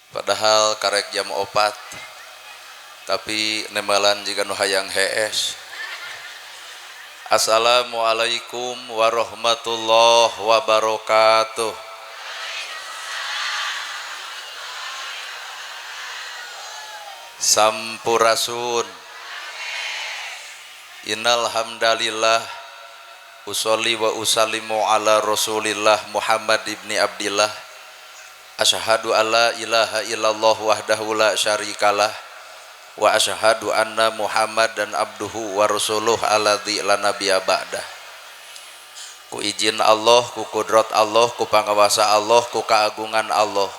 Padahal karek jam 4 tapi nembalan jika nu hayang hees. Assalamualaikum warahmatullahi wabarakatuh. Sampurasun. Innal hamdalillah usolli wa usallimu ala Rasulillah Muhammad ibni Abdillah. Asyhadu alla ilaha illallah wahdahu la syarikalah wa asyhadu anna Muhammadan abduhu wa rasuluh alladzi la nabiyya ba'dah. Ku izin Allah, ku kudrat Allah, ku pangawasa Allah, ku kaagungan Allah,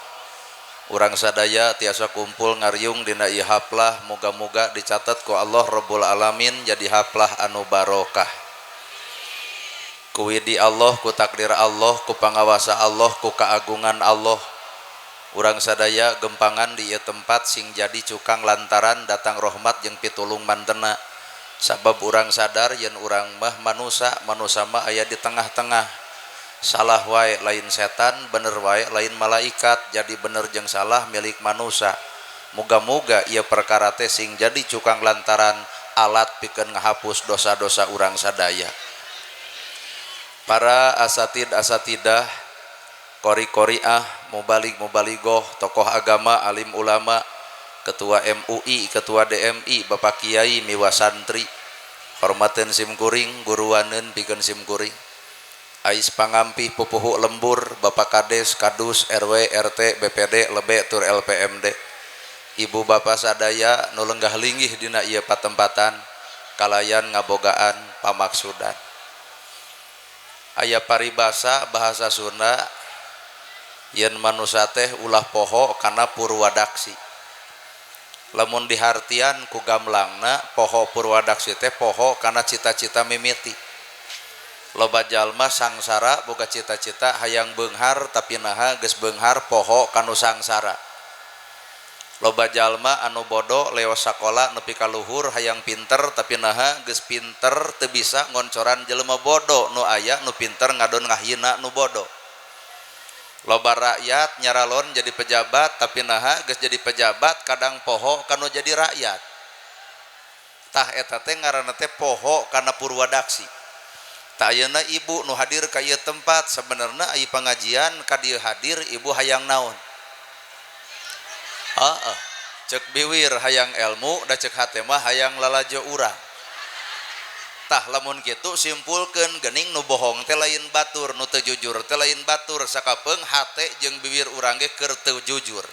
urang sadaya tiasa kumpul ngaryung dina ieu haplah, moga-moga dicatat ku Allah Rabbul Alamin jadi haplah anu barokah. Ku widi Allah, ku takdir Allah, ku pangawasa Allah, ku kaagungan Allah, urang sadaya gempangan di ieu tempat sing jadi cukang lantaran datang rahmat jeung pitulung mantena. Sabab urang sadar yen urang mah manusia mah aya di tengah-tengah. Salah wae lain setan, bener wae lain malaikat, jadi bener jeung salah milik manusia. Muga-muga ieu perkara teh sing jadi cukang lantaran alat pikeun ngahapus dosa-dosa urang sadaya. Para asatidah, qori-qoriah, mubalik-mubaligoh, tokoh agama, alim ulama, ketua MUI, ketua DMI, Bapak Kiai, miwa santri, hormaten simkuring, guruaneun pikeun simkuring. Ais pangampi pupuhu lembur, Bapak Kades, Kadus, RW, RT, BPD, Lebe, Tur LPMD. Ibu bapak sadaya nu lenggah linggih dina ieu patempatan, kalayan ngabogaan pamaksudan. Aya paribasa bahasa Sunda yen manusia teh ulah poho kana purwadaksi. Lamun dihartian ku gamlangna poho purwadaksi teh poho kana cita-cita mimiti. Loba jalma sangsara boga cita-cita hayang beunghar tapi naha geus beunghar poho kanu sangsara. Loba jalma anu bodoh leos sakola nepi ka luhur hayang pinter tapi naha geus pinter teu bisa ngoncoran jelema bodoh nu aya nu pinter ngadon ngahina nu bodoh. Loba rakyat nyaralon jadi pejabat tapi naha geus jadi pejabat kadang poho kanu jadi rakyat. Tah eta teh ngaranna teh poho kana purwadaksi. Tak ayeuna ibu nu hadir ka ieu tempat sabenerna aya pangajian ka dieu hadir ibu hayang naon? Cek biwir hayang ilmu da cek hate mah hayang lalajo urang. Tah lamun kitu simpulkeun geuning nu bohong teh lain batur, nu teu jujur teh lain batur, sakapeung hate jeung bibir urang ge keur teu jujur.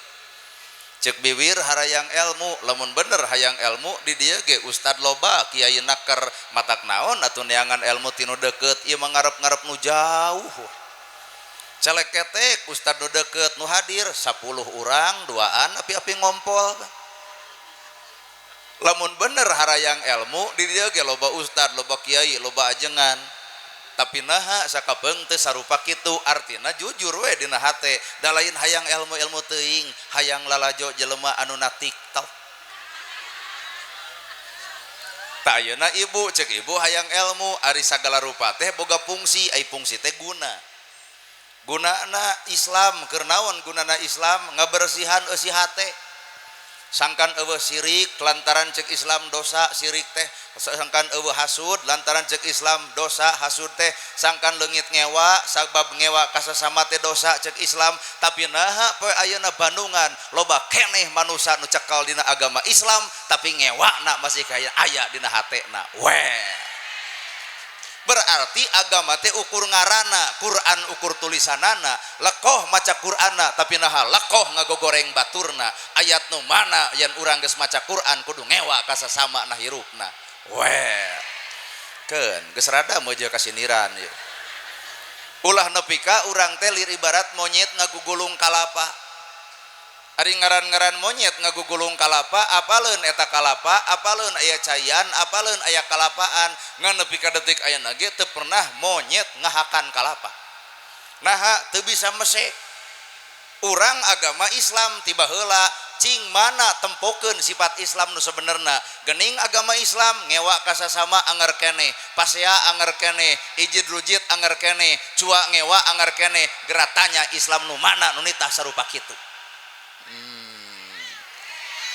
Cek biwir harayang ilmu, lamun bener hayang ilmu di dieu ge ustad loba, kiai nakar matak naon atuh neangan ilmu tinu deukeut, ieu mah ngarep-ngarep nu jauh. Celek ketek ustad nu deukeut nu hadir 10 urang duaan api-api ngompol. Lamun bener harayang ilmu di dieu ge loba ustad, loba kiai, loba ajengan. Tapi naha sakapeung teu sarupa kitu, artina jujur we dina hate, da lain hayang ilmu teuing, hayang lalajo jelema anu na TikTok. Ta ayeuna ibu cek ibu hayang ilmu, ari sagala rupa teh boga fungsi, ai fungsi teh guna. Gunana Islam keur naon gunana Islam? Ngabersihan eusi hate. Sangkan eueuh syirik lantaran cek Islam dosa syirik teh, sangkan eueuh hasud lantaran cek Islam dosa hasud teh, sangkan leungit ngewa sabab ngewa ka sasama teh dosa cek Islam. Tapi naha poe ayeuna Bandungan loba keneh manusia nu cekal dina agama Islam tapi ngewana masih kaya aya dina hatena. Berarti agama teh ukur ngaranna, Quran ukur tulisanana, lekoh maca Qur'anna tapi naha lekoh ngagogoreng baturna. Ayat nu mana yen urang geus maca Quran kudu ngewa ka sasama na hirupna. Keun geus rada moje kasiniran ieu. Ulah nepi ka urang teh lir ibarat monyet ngagugulung kalapa. Ari ngaran-ngaran monyet ngagugulung kalapa, apaleun eta kalapa, apaleun aya cayan, apaleun aya kalapaan, ngan nepi ka detik ayeuna ge teu pernah monyet ngahakan kalapa. Naha teu bisa mesek. Urang agama Islam tiba heula cing mana tempokeun sifat Islam nu sabenerna. Geuning agama Islam ngewa ka sasama anger keneh, pasea anger keneh, ijid rujid anger keneh, cua ngewa anger keneh, geratanya Islam nu mana nu nitah sarupa kitu.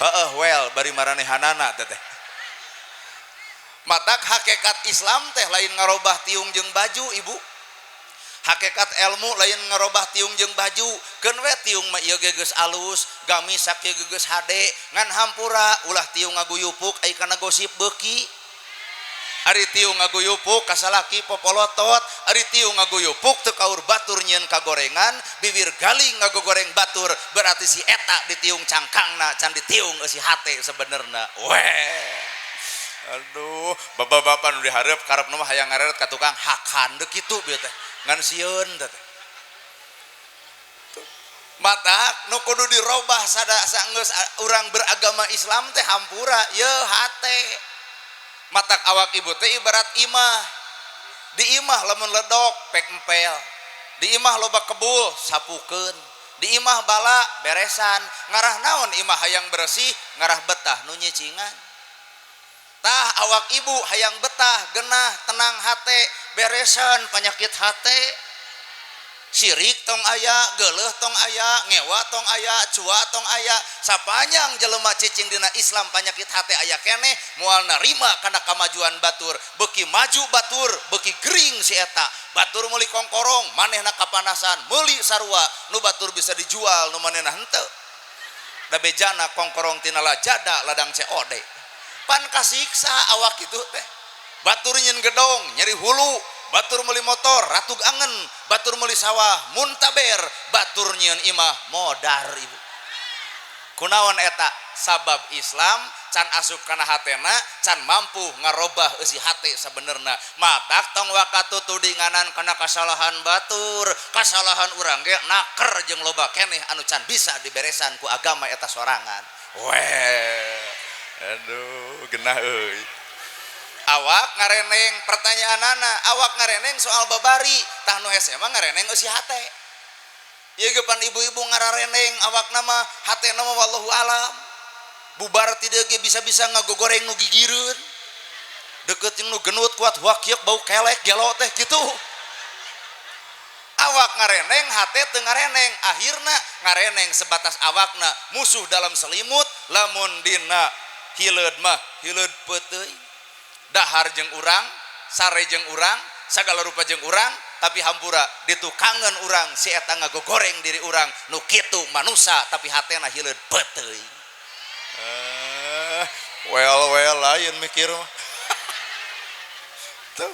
Heeh, well bari maranehanana teh. Matak hakikat Islam teh lain ngarobah tiung jeung baju ibu. Hakikat ilmu lain ngarobah tiung jeung baju. Keun we tiung mah ieu geus alus, gamis sak geus hade, ngan hampura ulah tiung ngaguyupuk ai kana gosip beuki. Ari tiung ngaguyupuk ka salaki popolotot, ari tiung ngaguyupuk teu kaur batur nyieun kagorengan, bibir galing ngagogoreng batur, berarti si eta di tiung cangkangna can di tiung eusi hate sabenerna. Weh. Aduh, bapak-bapak nu dihareup karepna mah hayang ngareret ka tukang hakan deuk kitu bieu teh. Ngan sieun teh. Matak nu kudu dirobah saenggeus urang beragama Islam teh hampura yeuh hate. Matak awak ibu teh ibarat imah. Di imah lamun ledok pek empel. Di imah loba kebul sapukeun. Di imah bala beresan. Ngarah naon imah hayang bersih, ngarah betah nu nyicingan. Tah awak ibu hayang betah, genah, tenang hate, beresan penyakit hate. Sirik tong aya, geuleuh tong aya, ngewa tong aya, cua tong aya. Sapanjang jelema cicing dina Islam penyakit hate aya keneh, moal narima kana kamajuan batur. Beuki maju batur, beuki gering si eta. Batur meuli kongkorong, manehna kapanasan, meuli sarua, nu batur bisa dijual, nu manehna henteu. Da bejana kongkorong tina lajada ladang COD. Pan kasiksa awak itu teh. Batur nyeun gedong nyeri hulu, batur meuli motor ratug angen, batur meuli sawah muntaber, batur nyieun imah modar ibu. Kunaon eta? Sabab Islam can asup kana hatena, can mampu ngarobah eusi hate sabenerna. Matak tong wakatu tudinganan kana kasalahan batur, kasalahan urang ge naker jeung loba keneh anu can bisa diberesan ku agama eta sorangan. Weh. Aduh, genah euy. Awak ngareneng pertanyaanana, awak ngareneng soal babari, tah nu hese mah ngareneng eusi hate. Ieu ge pan ibu-ibu ngarareneng awak nama hatena mah wallahu alam. Bubar ti dieu ge bisa-bisa ngagogoreng nu gigireun. Deukeut jeung nu genut kuat wakieu bau kelek gelo teh kitu. Awak ngareneng hate teu ngareneng, akhirna ngareneng sebatas awakna musuh dalam selimut, lamun dina hileud mah hileud peuteuy. Dahar jeung urang, sare jeung urang, sagala rupa jeung urang, tapi hampura ditukangan urang si eta ngagogoreng diri urang nu kitu manusia tapi hatena hileud peuteuy. Well lain mikir mah. Tuh.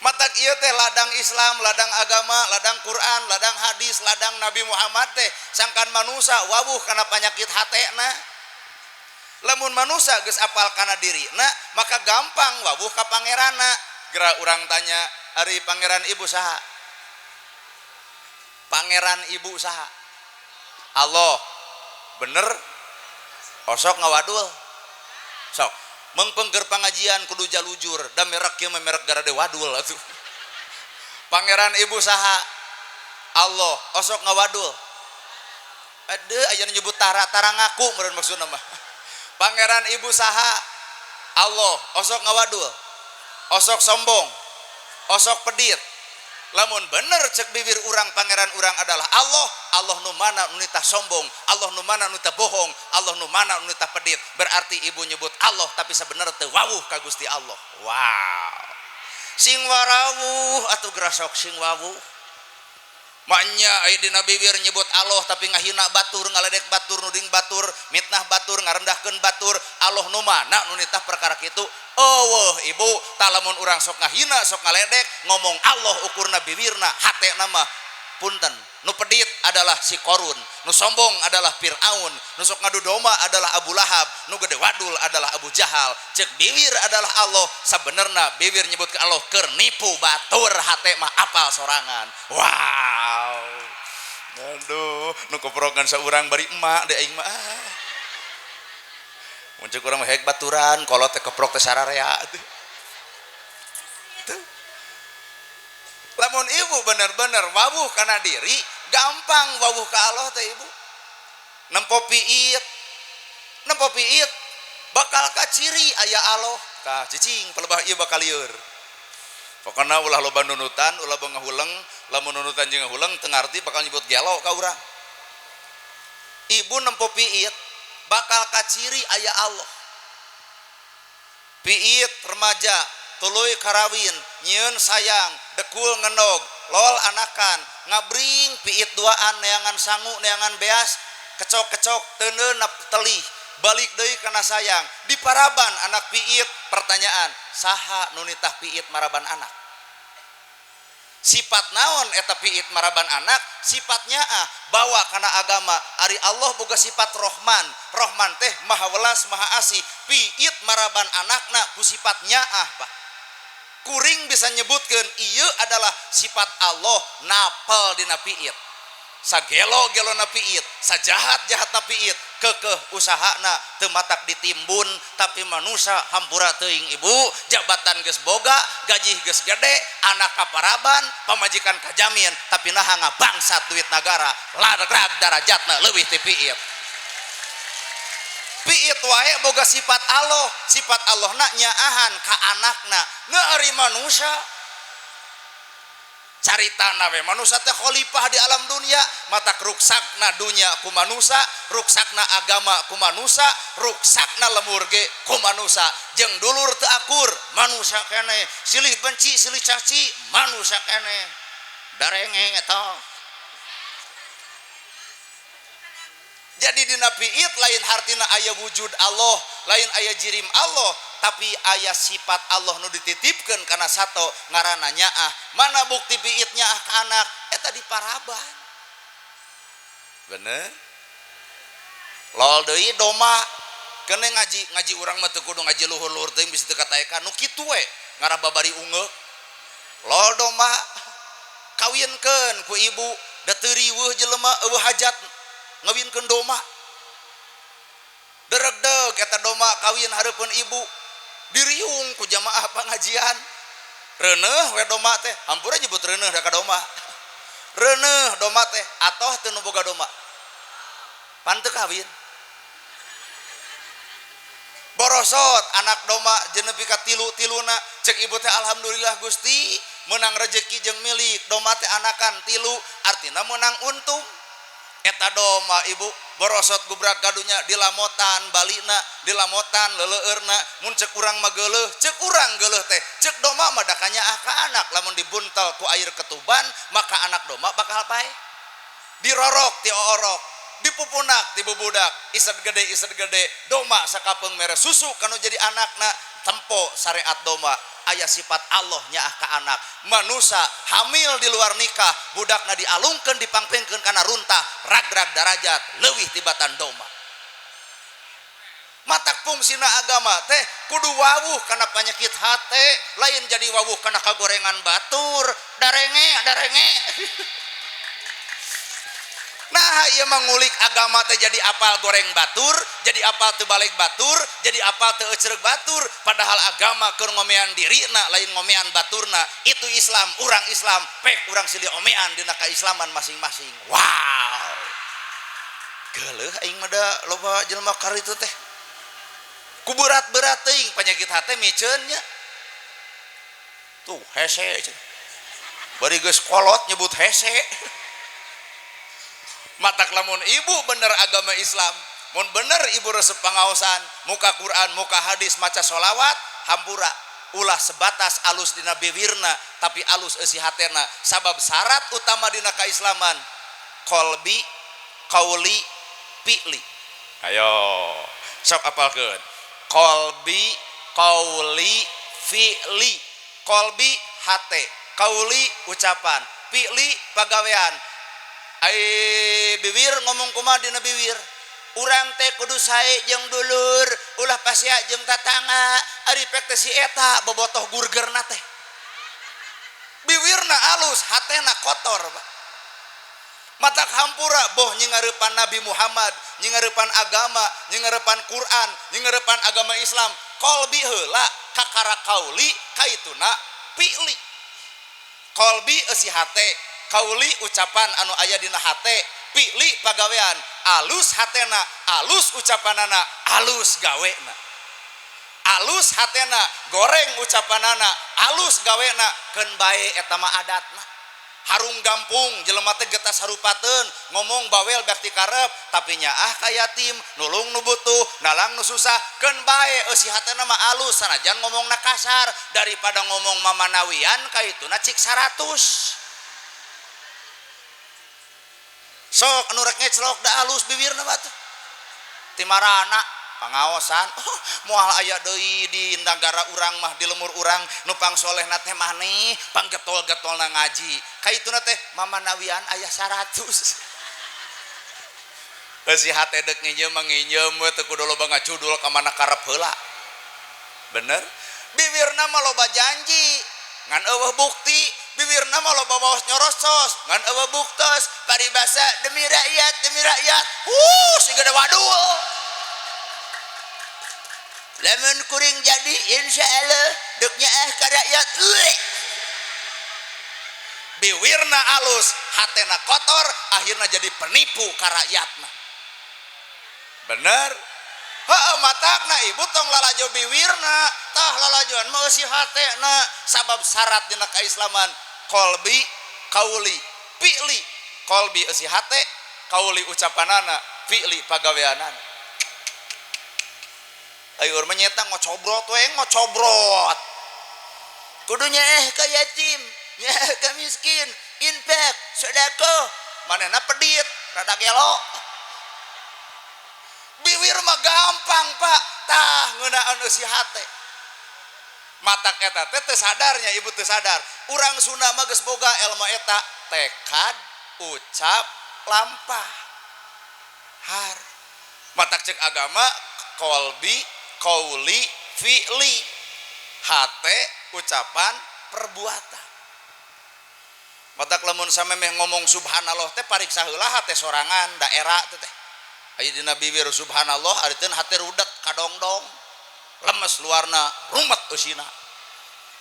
Matak ieu teh ladang Islam, ladang agama, ladang Quran, ladang hadis, ladang Nabi Muhammad teh sangkan manusia wawuh kana panyakit hatena. Lamun manusia geus apal kana dirina, maka gampang wawuh ka pangeranna. Geura urang tanya, ari pangeran ibu saha? Pangeran ibu saha? Allah. Bener? Osok ngawadul. Sok, mengpengker pangajian kudu jalujur, da merek kieu merek garade wadul atuh. Pangeran ibu saha? Allah. Osok ngawadul. Aduh, aya nyebut tara ngaku meureun maksudna mah. Pangeran ibu saha? Allah. Osok ngawadul, osok sombong, osok pedit. Lamun bener cek bibir urang pangeran urang adalah Allah, Allah nu mana nu nitah sombong, Allah nu mana nu nitah bohong, Allah nu mana nu nitah pedit. Berarti ibu nyebut Allah tapi sebenarnya teu wawuh ka Gusti Allah. Wow. Sing warawuh atuh gerasok sing wawuh. Maknya aya dina bibir nyebut Allah tapi ngahina batur, ngaledek batur, nuding batur, mitnah batur, ngarendahkeun batur. Allah nu mana nu nitah perkara kitu? Eueuh ibu, talamun urang sok ngahina, sok ngaledek, ngomong Allah ukurna bibirna, hatena mah punten. Nu pedit adalah si Korun, nu sombong adalah Firaun, nu sok ngadu domba adalah Abu Lahab, nu gede wadul adalah Abu Jahal. Cek bibir adalah Allah, sabenerna bibir nyebut ke Allah keur nipu batur, hate mah apal sorangan. Wow. Aduh, nu keprokan saurang bari emak de aing mah. Mun ceuk urang mah hek baturan, kolot teh keprok teh sararea teh. Lamun ibu bener-bener wawuh kana diri, gampang wawuh ka Allah teh ibu. Nempo piit bakal ka ciri aya Allah. Tah cicing pelebah ieu bakal lieur. Pokona ulah loba nunutan, ulah ngahuleng, lamun nunutan jeung ngahuleng teu ngarti bakal nyebut gelo ka urang. ibu nempo piit bakal kaciri aya Allah. Piit remaja tuluy karawin nyieun sayang dekul ngenog lol anakan ngabring piit duaan neangan sangu neangan beas kecok-kecok teuneu telih balik deui kana sayang di paraban anak piit. Pertanyaan, saha nu nitah piit maraban anak? Sifat naon eta piit maraban anak? Sifatnya bawa kana agama. Ari Allah boga sifat Rohman. Rohman teh maha welas maha asih. Piit maraban anakna ku sifatnya Pak. Kuring bisa nyebutkeun ieu adalah sifat Allah napel dina piit. Sagelo-gelo na piit, sajahat-jahat na piit, kekeh usahana teu matak ditimbun, tapi manusia hampura teuing ibu, jabatan geus boga, gaji geus gede, anak kaparaban, pamajikan kajamin, tapi naha ngabangsat duit negara, ladrag darajatna leuwih ti piit. Piit wae boga sifat Allah, sifat Allah na nyaahan ka anakna, ngeuri manusia. Caritana we manusia teh khalifah di alam dunia, matak ruksakna dunia ku manusia, ruksakna agama ku manusia, ruksakna lemur ge ku manusia. Jeung dulur teu akur manusia keneh, silih benci silih caci manusia keneh. Darenge eta. Jadi dina piit lain hartina aya wujud Allah, lain aya jirim Allah, tapi aya sifat Allah nu dititipkeun kana sato ngaranna nyaah. Mana bukti piitnya ka anak? Eta di paraban. Bener? Lol deui doma. Kene ngaji urang mah teu kudu ngaji luhur-luhur teuing bisa teu kataekan nu kitu we ngarababari ungeuk. Lol doma kawinkeun ku ibu da teu riweuh jelema eueuh hajat ngawinkeun doma. Deregdeg eta doma kawin hareupeun ibu. Diriung ku jamaah pengajian. Reuneuh we doma teh, hampura nyebut reuneuh da ka doma. Reuneuh doma teh atoh teu nu boga doma. Pan teu kawin. Borosot anak doma jenepi ka tilu-tiluna cek ibu teh alhamdulillah Gusti menang rezeki jeung milik. Doma teh anakan tilu artina menang untung. Eta doma ibu borosot gubrak kadunya dilamotan balina dilamotan leleueurna mun cek urang mah geuleuh cek urang geuleuh teh cek doma mah da kanyaah ka anak lamun dibuntel ku air ketuban maka anak doma bakal pae dirorok ti orok dipupunak ti bubudak ised gede doma sakapeung mere susu kanu jadi anakna tempo syariat doma. Aya sifat Allah nyaah ka anak. Manusia hamil di luar nikah budakna dialungkeun dipangpengkeun kana runtah ragrag darajat leuwih tibatan doma. Matak fungsina agama teh kudu wawuh kana penyakit hate, lain jadi wawuh kana kagorengan batur, darenge. Nah ieu mengulik agama teh jadi apal goreng batur, jadi apal teu balik batur, jadi apal teu ecereug batur, padahal agama keur ngomean dirina lain ngomean baturna. Itu Islam, urang Islam pek urang silih omean dina kaislaman masing-masing. Wow. Geuleuh aing mah da loba jelema karitu teh. Ku berat-berat teuing penyakit hate miceun nya. Tuh hese cenah. Bari geus kolot nyebut hese. Matak lamun ibu bener agama Islam, mun bener ibu resep pangaosan, muka Quran, muka hadis, maca solawat, hampura ulah sebatas alus dina bibirna, tapi alus eusi hatena. Sabab syarat utama dina kaislaman qalbi, qauli, fi'li. Ayo, sok apalkeun. Qalbi, qauli, fi'li. Qalbi hate, qauli ucapan, fi'li pagawean. Bibir ngomong kumaha dina bibir urang teh kudu sae jeung dulur ulah pasea jeung tatangga ari pek teh si eta bobotoh gurgerna teh bibirna alus hatena kotor Pak. Matak hampura boh nyingareupan Nabi Muhammad nyingareupan agama nyingareupan Quran nyingareupan agama Islam qalbi heula kakara kauli kaituna fi'li qalbi eusi hate kauli ucapan anu aya dina hate fi'li pagawean alus hatena alus ucapanana alus gawena alus hatena goreng ucapanana alus gawena keun bae eta mah adatna harung gampung jelema teh getas harupateun ngomong bawel bakti karep tapi nyaah ka yatim nulung nu butuh nalang nu susah keun bae eusi hatena mah alus sanajan ngomongna kasar daripada ngomong mamanawian kaituna cik 100 sok anu rek ngeclok da alus bibirna batuh timarana pangaosan moal aya deui di negara urang mah di lemur urang nu pangsolehna teh maneh panggetol-getolna ngaji kaituna teh mamanawian aya 100 si hate dek nginjem manginjem we teu kudu loba ngacudul ka mana karep heula bener bibirna mah loba janji ngan eueuh bukti bibirna mah loba baos nyorosos ngan eueuh buktos paribasa demi rakyat sigede wadul lamun kuring jadi insyaallah dek nyaah ka rakyat biwirna alus hatena kotor akhirna jadi penipu ka rakyatna bener heuh matakna ibu tong lalajo biwirna tah lalajoan mah si hatena sabab syarat dina kaislaman qalbi qauli fi'li qalbi eusi hate qauli ucapanana fi'li pagaweanana ayo urang nyeta ngocobrot we ngocobrot kudunya ka yatim nyaah ka miskin infak sedekah manehna pedit rada gelo biwir mah gampang pak tah ngeunaan eusi hate matak eta teh teu sadarnya ibu teu sadar urang Sunda mah geus boga elma eta tekad ucap lampah har matak cek agama qalbi qauli fi'li hate ucapan perbuatan matak lamun samemeh ngomong subhanallah teh pariksa heula hate sorangan daerah teh aya dina bibir subhanallah ari teh hate rudet kadongdong lemes luarna rumet eusina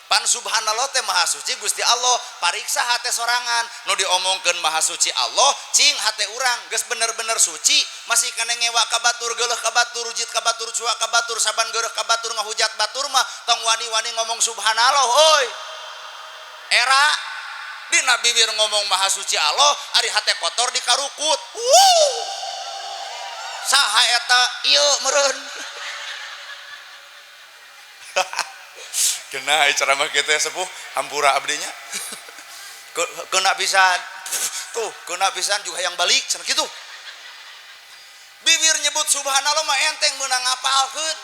pan subhanallah teh maha suci Gusti Allah pariksa hate sorangan nu diomongkeun maha suci Allah cing hate urang geus bener-bener suci masih kana ngewa ka batur geuleuh ka batur rujit ka batur cuak ka batur saban geureuh ka batur ngahujat batur mah tong wani-wani ngomong subhanallah oi era dina bibir ngomong maha suci Allah ari hate kotor dikarukut saha eta ieu meureun kena ceramah kita sepuh hampura abdinya kena pisan tuh kena pisan juga yang balik cenah kitu bibir nyebut subhanallah mah enteng meunang ngapalkeun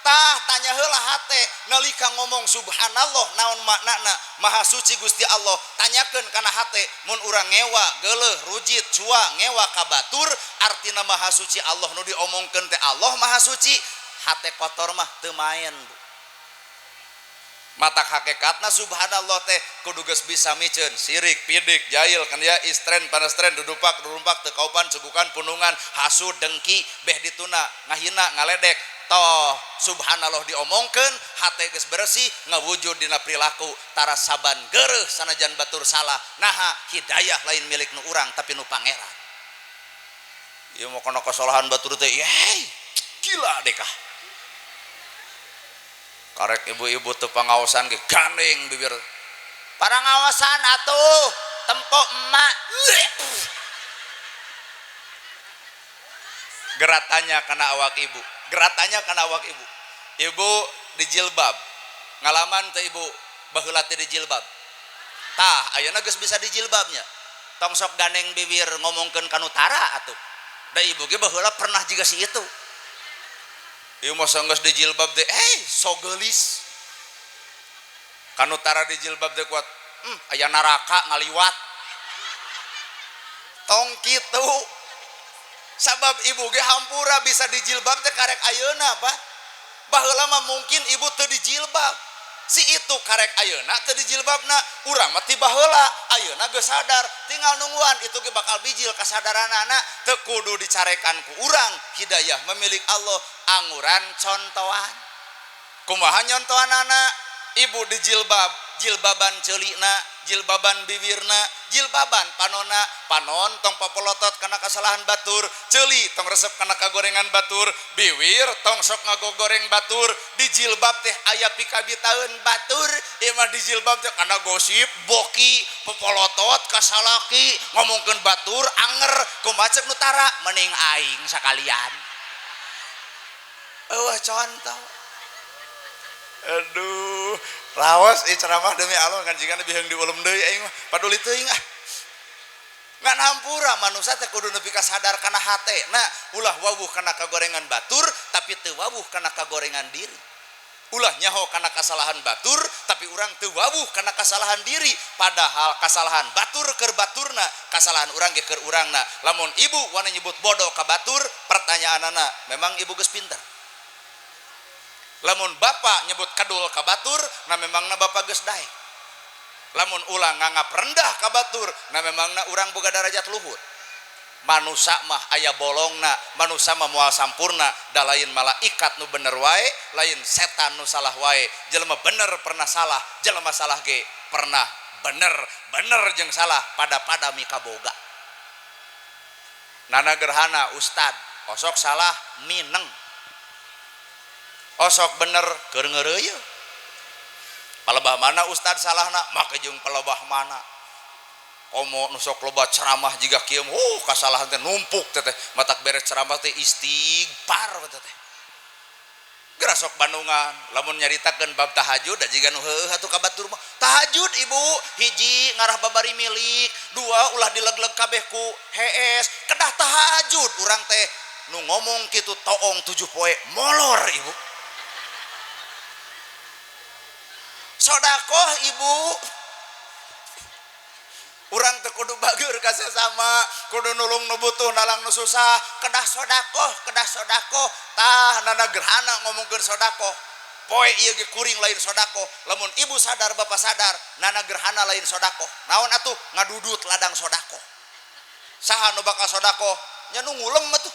tah tanya heula hate nalika ngomong subhanallah naon maknana maha suci Gusti Allah tanyakeun kana hate mun urang ngewa geuleuh rujit cua ngewa ka batur artina maha suci Allah nu diomongkeun teh Allah maha suci hate kotor mah teu maen bu matak hakikatna subhanallah teh kudu geus bisa miceun sirik pidik jahil kan ya istren panastren dudupak durumpak teu kaupan cegukan punungan hasud dengki beh dituna ngahina ngaledek toh subhanallah diomongkeun hate geus bersih ngawujud dina perilaku tara saban geureuh sanajan batur salah naha hidayah lain milik nu urang tapi nu pangeran ieu mah kana kasalahan batur teh yey gila deh kah karek ibu-ibu teu pangaosan ge gandeng bibir para ngaosan atuh tempo emak geratannya kana awak ibu geratannya kana awak ibu ibu di jilbab ngalaman teh ibu baheula teh di jilbab tah ayeuna geus bisa di jilbabnya tong sok gandeng bibir ngomongkeun ka nutara atuh da ibu ge baheula pernah jiga si itu ieu mah sanggeus di jilbab teh so geulis kanu tara di jilbab teh kuat aya neraka ngaliwat tong kitu sabab ibu ge hampura bisa di jilbab teh karek ayeuna apa baheula mah mungkin ibu teu di jilbab si itu karek ayeuna teu di jilbabna urang mah ti baheula ayeuna geus sadar tinggal nungguan itu ge bakal bijil kasadaranana teu kudu dicarekan ku urang hidayah memilik Allah anguran contohan kumaha nyontohanana ibu di jilbab jilbaban ceulikna jilbaban bibirna, jilbaban panona, panon tong papolotot karena kesalahan batur, celi tong resep karena kagorengan batur, biwir tong sok ngagogoreng batur, di jilbab teh aya pikabitaeun batur, ieu mah di jilbab teh karena gosip, boki, papolotot, kasalaki, ngomongkeun batur, anger, kumaha ceuk nutara, mending aing sakalian. Eueuh contoh. Aduh, lawas ceramah demi Allah kan jika lebih yang diulum deui aing mah paduli teuing ah. Ngan hampura manusia teh kudu nepi ka sadar kana hatena ulah wawuh kana kagorengan batur tapi teu wawuh kana kagorengan diri. Ulah nyaho kana kasalahan batur tapi urang teu wawuh kana kasalahan diri, padahal kasalahan batur keur baturna, kasalahan urang ge keur urangna. Lamun ibu wani nyebut bodoh ka batur, pertanyaanana memang ibu geus pinter. Lamun bapak nyebut kadul ka batur, nah memangna bapak geus daek. Lamun ulang nganggap rendah ka batur, nah memangna urang boga darajat luhur. Manusia mah aya bolongna, manusia mah moal sampurna, da lain malaikat nu bener wae, lain setan nu salah wae. Jelema bener pernah salah, jelema salah ge pernah bener, bener jeung salah pada mika boga. Nana gerhana ustad, osok salah mineng. Osok bener keur ngeureuyeuh. Palebah mana ustad salahna, make jeung palebah mana. Komo nu sok loba ceramah jiga kieu kasalahan teh numpuk teh matak beres ceramah teh istighfar teh. Geura sok Bandungan lamun nyaritakeun bab tahajud da jiga nu heueuh atuh ka batur mah. Tahajud ibu hiji ngarah babari milik, dua ulah dilegleg kabeh ku hees, kedah tahajud urang teh nu ngomong kitu toong 7 poe molor ibu. Sodakoh ibu, urang teu kudu bager ka sesama, kudu nulung nu butuh nalang nu susah, kedah sodakoh tah nana gerhana ngomongkeun sodakoh. Poe ieu ge kuring lain sodakoh, lamun ibu sadar bapak sadar nana gerhana lain sodakoh. Naon atuh ngadudut ladang sodakoh. Saha nu bakal sodakoh? Nya nu ngulem atuh.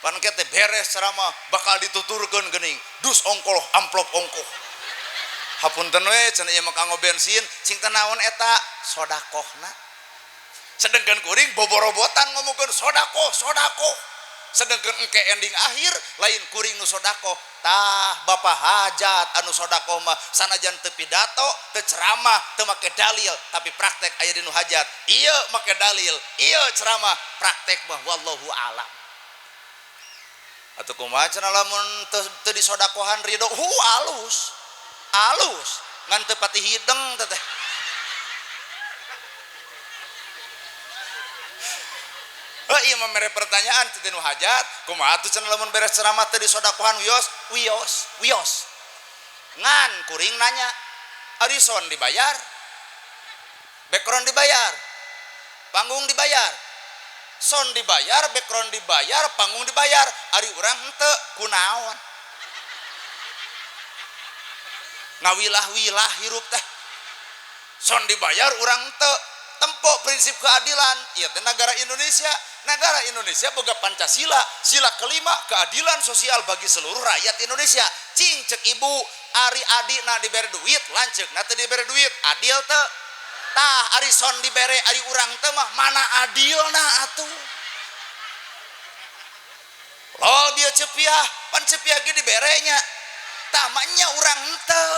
Pan teh beres ceramah bakal dituturkeun geuning, dus ongkoh amplop ongkoh. Hapunten we cenah ieu mah kanggo bensin sing teh naon eta sodakohna. Sedengkeun kuring boborobotan ngomongkeun sodakoh. Sedengkeun engke ending akhir lain kuring nu sodakoh. Tah bapa hajat anu sodakoh mah sanajan teu pidato, teu ceramah, teu make dalil, tapi praktek aya di nu hajat. Ieu make dalil, ieu ceramah, praktek mah wallahu alam. Atuh kumaha cenah lamun teu disodakohan ridho halus ngan teu pati hideng teh. Ieu mah mere pertanyaan teu nu hajat, kumaha atuh cenah lamun beres ceramah teu disodakohan wios. Ngan kuring nanya, ari son dibayar? Background dibayar? Panggung dibayar? Son dibayar, background dibayar, panggung dibayar. Ari urang henteu kunaon? Ngawilah-wilah hirup teh. Son dibayar urang teu. Tempo prinsip keadilan. Ieu teh negara Indonesia boga Pancasila, sila kelima keadilan sosial bagi seluruh rakyat Indonesia. Cing cek ibu, ari adina dibere duit, lanceuk na teu dibere duit, adil teu? Tah ari son dibere ari urang teu mah mana adilna atuh? Lol bieu cepiah, pan cepiah ge diberenya. Tah mah nya urang henteu.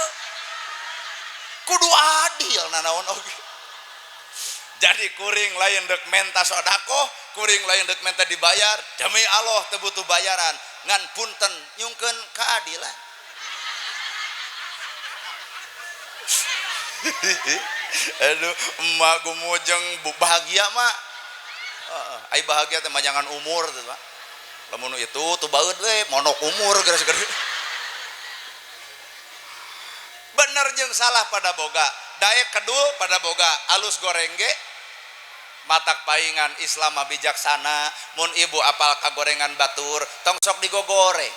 Kudu adil na naon oge. Jadi kuring lain dek menta sodakoh, kuring lain dek menta dibayar. Demi Allah teu butuh bayaran, ngan punten nyungkeun keadilan. Aduh, emak gumujeng bahagia mah. Ai bahagia teh jangan umur teh, Pak. Lamun itu tuh baeud we monok umur geus-geus. Bener jeung salah pada boga, daek kedul pada boga, alus goreng ge matak paingan Islam bijaksana. Mun ibu apal kagorengan batur tong sok digogoreng.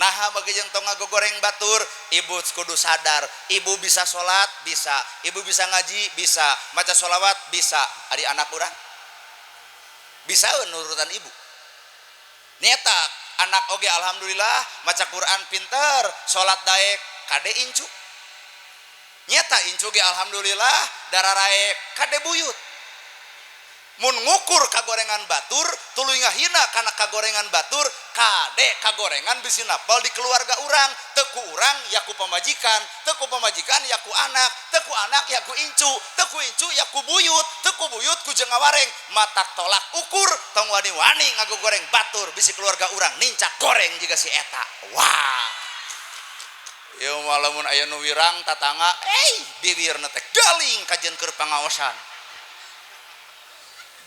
Nah bagi jeung tong ngagogoreng batur, ibu kudu sadar, ibu bisa sholat bisa, ibu bisa ngaji bisa, maca sholawat bisa. Ari anak urang bisa nurutan ibu. Nyetak anak oge alhamdulillah maca Quran pinter, sholat daek kade incu. nyata incu ge alhamdulillah dararaek kade buyut mun ngukur kagorengan batur tuluy ngahina kana kagorengan batur kade kagorengan bisi napal di keluarga urang teku urang yaku pamajikan teku pamajikan yaku anak yaku incu teku incu yaku buyut teku buyut ku jeung ngawareng matak tolak ukur tong wani-wani ngagogoreng batur bisi keluarga urang nincak goreng jiga si eta wah ieu mah lamun aya nu wirang tatangga bibirna teh galing kajen keur pangaosan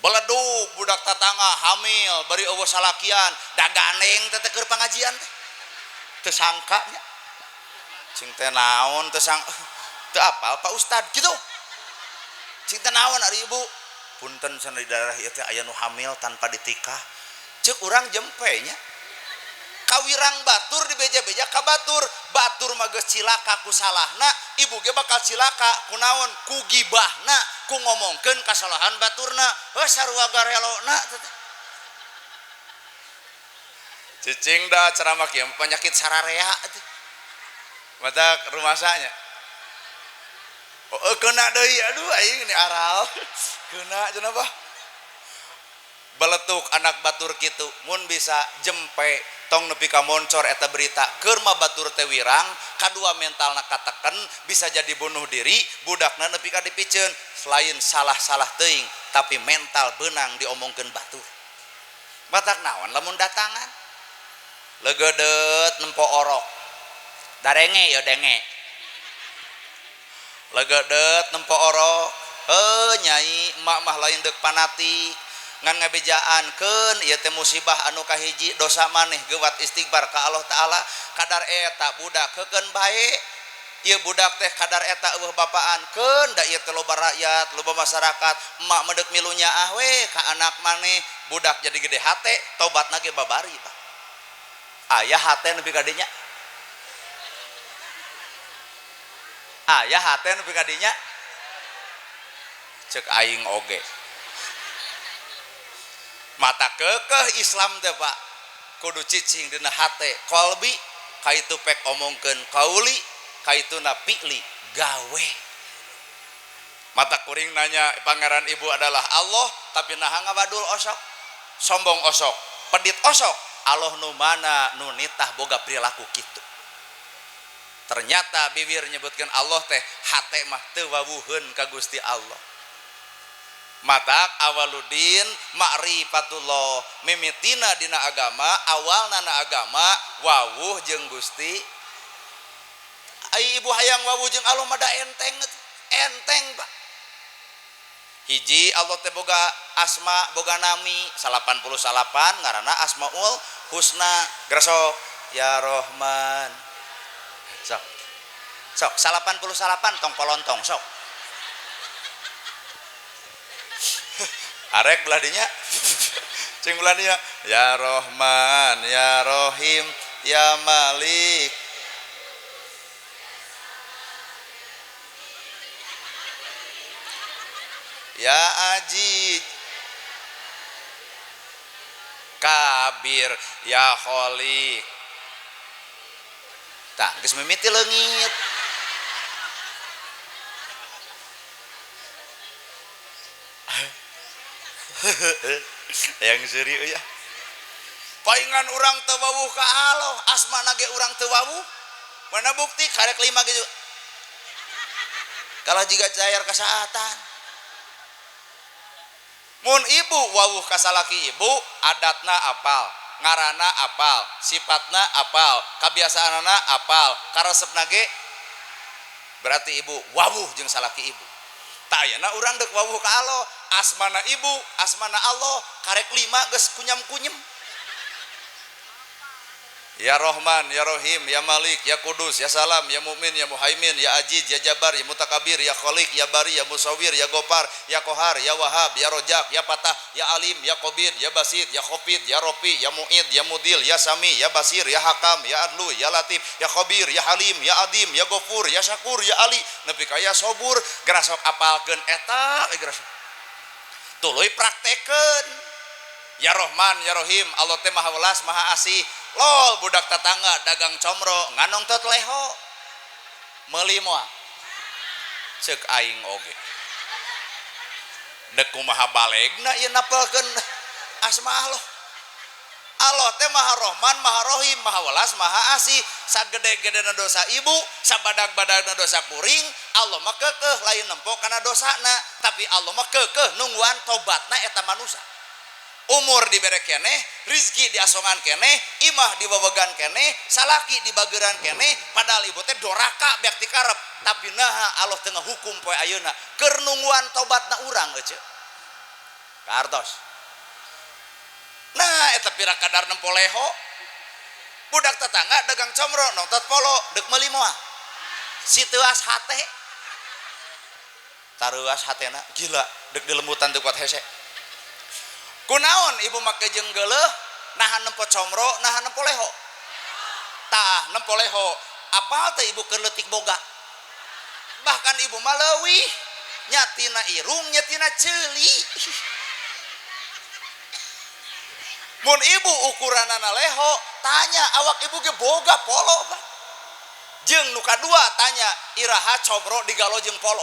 beledug budak tatangga hamil bari eueuh salakian daganeng teh keur pangajian teh sangka nya cing teh naon teh teu apal Pak Ustad kitu cing teh naon ari ibu punten cenah di daerah ieu teh aya nu hamil tanpa ditikah ceuk urang jempe nya kawirang batur di beja-beja ka batur mah geus cilaka ku salahna ibu ge bakal cilaka ku naon ku gibahna ku ngomongkeun kasalahan baturna sarua garelona cicing da ceramah kieu penyakit sararea mata rumah sanya kena deui aduh aing ini aral kena cenah bah beletuk anak batur kitu mun bisa jempe tong nepi ka moncor eta berita keur mah batur teh wirang kadua mentalna kateken bisa jadi bunuh diri budakna nepi ka dipiceun selain salah teuing tapi mental beunang diomongkeun batur batak naon lamun datangan legedet nempo orok darenge ya denge legedet nempo orok nyai emak mah lain deuk panatik ngan ngabejaan ieu teh musibah anu kahiji dosa maneh gewat istighfar ka Allah taala kadar eta budak keukeun bae ieu budak teh kadar eta eueuh bapaan keun da ieu teh loba rakyat loba masyarakat emak medek milu nyaah we ka anak maneh budak jadi gede hate tobatna ge babari Pak aya hate nepi ka dinya aya hate nepi ka dinya ceuk aing oge mata kekeh Islam teh Pak kudu cicing dina hate kolbi kaitu pek omongkeun kauli kaituna fi'li gawe mata kuring nanya pangeran ibu adalah Allah tapi naha ngabadul osok sombong osok pedit osok Allah nu mana nu nitah boga perilaku kitu ternyata bibir nyebutkeun Allah teh hate mah teu wawuheun ka Gusti Allah matak awaludin ma'rifatullah mimitina dina agama awalna na agama wawuh jeung Gusti ai ibu hayang wawuh jeung Allah mah da enteng Pak hiji Allah teh boga asma boga nami 88 ngaranna Asmaul Husna grasok ya Rahman sok 88 tong kolontong sok arek belah dinya cing belah dinya ya Rahman ya Rahim ya Malik ya Aziz Kabir ya Khaliq tah geus mimiti leungit yang serius ya paingan orang teu wawuh ka Allah asmana ge urang teu wawuh mana bukti karek 5 gitu kalau jika cair kasaatan mun ibu wawuh ka salaki ibu adatna apal ngaranna apal sifatna apal kabiasaanna apal karesepna ge berarti ibu wawuh jeung salaki ibu tayana urang deuk wawuh ka Allah asmana ibu asmana Allah karek 5 geus kunyam-kunyem ya Rahman ya Rahim ya Malik ya Kudus ya Salam ya Mukmin ya Muhaimin ya Aziz ya Jabar ya Mutakabir ya Khaliq ya Bari ya Musawwir ya Gopar ya Qahar ya Wahhab ya Rojak ya Patah ya Alim ya Qabid ya Basit ya Khafid ya Rafi ya Mu'id ya Mudil ya Sami ya Basir ya Hakam ya Adlu ya Latif ya Khabir ya Halim ya Adim ya Ghafur ya Syakur ya Ali nepi ka ya Sobur gerasok apalkeun eta gerasok tuluy praktekeun ya Rahman ya Rahim Allah teh maha welas maha asih lol budak tetangga dagang comro nganong tot leho meuli moal ceuk aing oge dek kumaha balegna ieu napelkeun asma Allah teh maha Rahman maha Rahim maha welas maha asih. Sagede-gedena dosa ibu sabadag-badagna dosa kuring Allah mah keukeuh lain nempo kana dosana, tapi Allah mah keukeuh nungguan tobatna eta manusia. Umur dibere keneh, rizki diasongan keneh, imah dibawegan keneh, salaki dibageuran keneh, padahal ibu teh doraka beak ti karep, tapi naha Allah teu ngahukum poe ayeuna keur nungguan tobatna urang euceuk. Kartos. Nah, eta pira kadar nempoleho. Budak tetangga dagang comro nongtot polo dek meuli moal. Si teuas hate. Tareuas hatena gila dek dilembutan teu kuat hese. Kunaon ibu make jeung geuleuh nahan nempo comro nahan nempo leho. Tah nempo leho apal teh ibu keur leutik boga. Bahkan ibu mah leuwih nyatina irung nyatina ceuli. Mun ibu ukuranana leho tanya awak ibu ge boga polo Pak. Jeung nu kadua tanya iraha comro digalo jeung polo.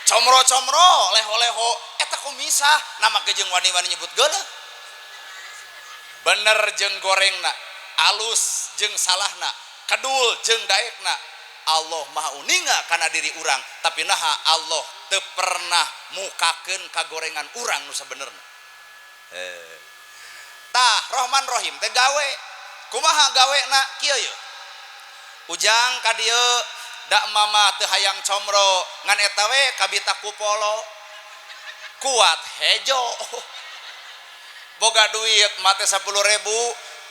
Comro-comro leho-leho eta kumisah nama ke jeung wani-wani nyebut geuleuh. Bener jeung gorengna, alus jeung salahna, kedul jeung daekna. Allah maha uninga kana diri urang, tapi naha Allah teu pernah mukakeun kagorengan urang nu sabenerna. Tah Rahman Rahim teh gawe kumaha gawena kieu ye ujang ka dieu dak mama teu hayang comro ngan eta we kabita ku polo kuat hejo boga duit mate 10.000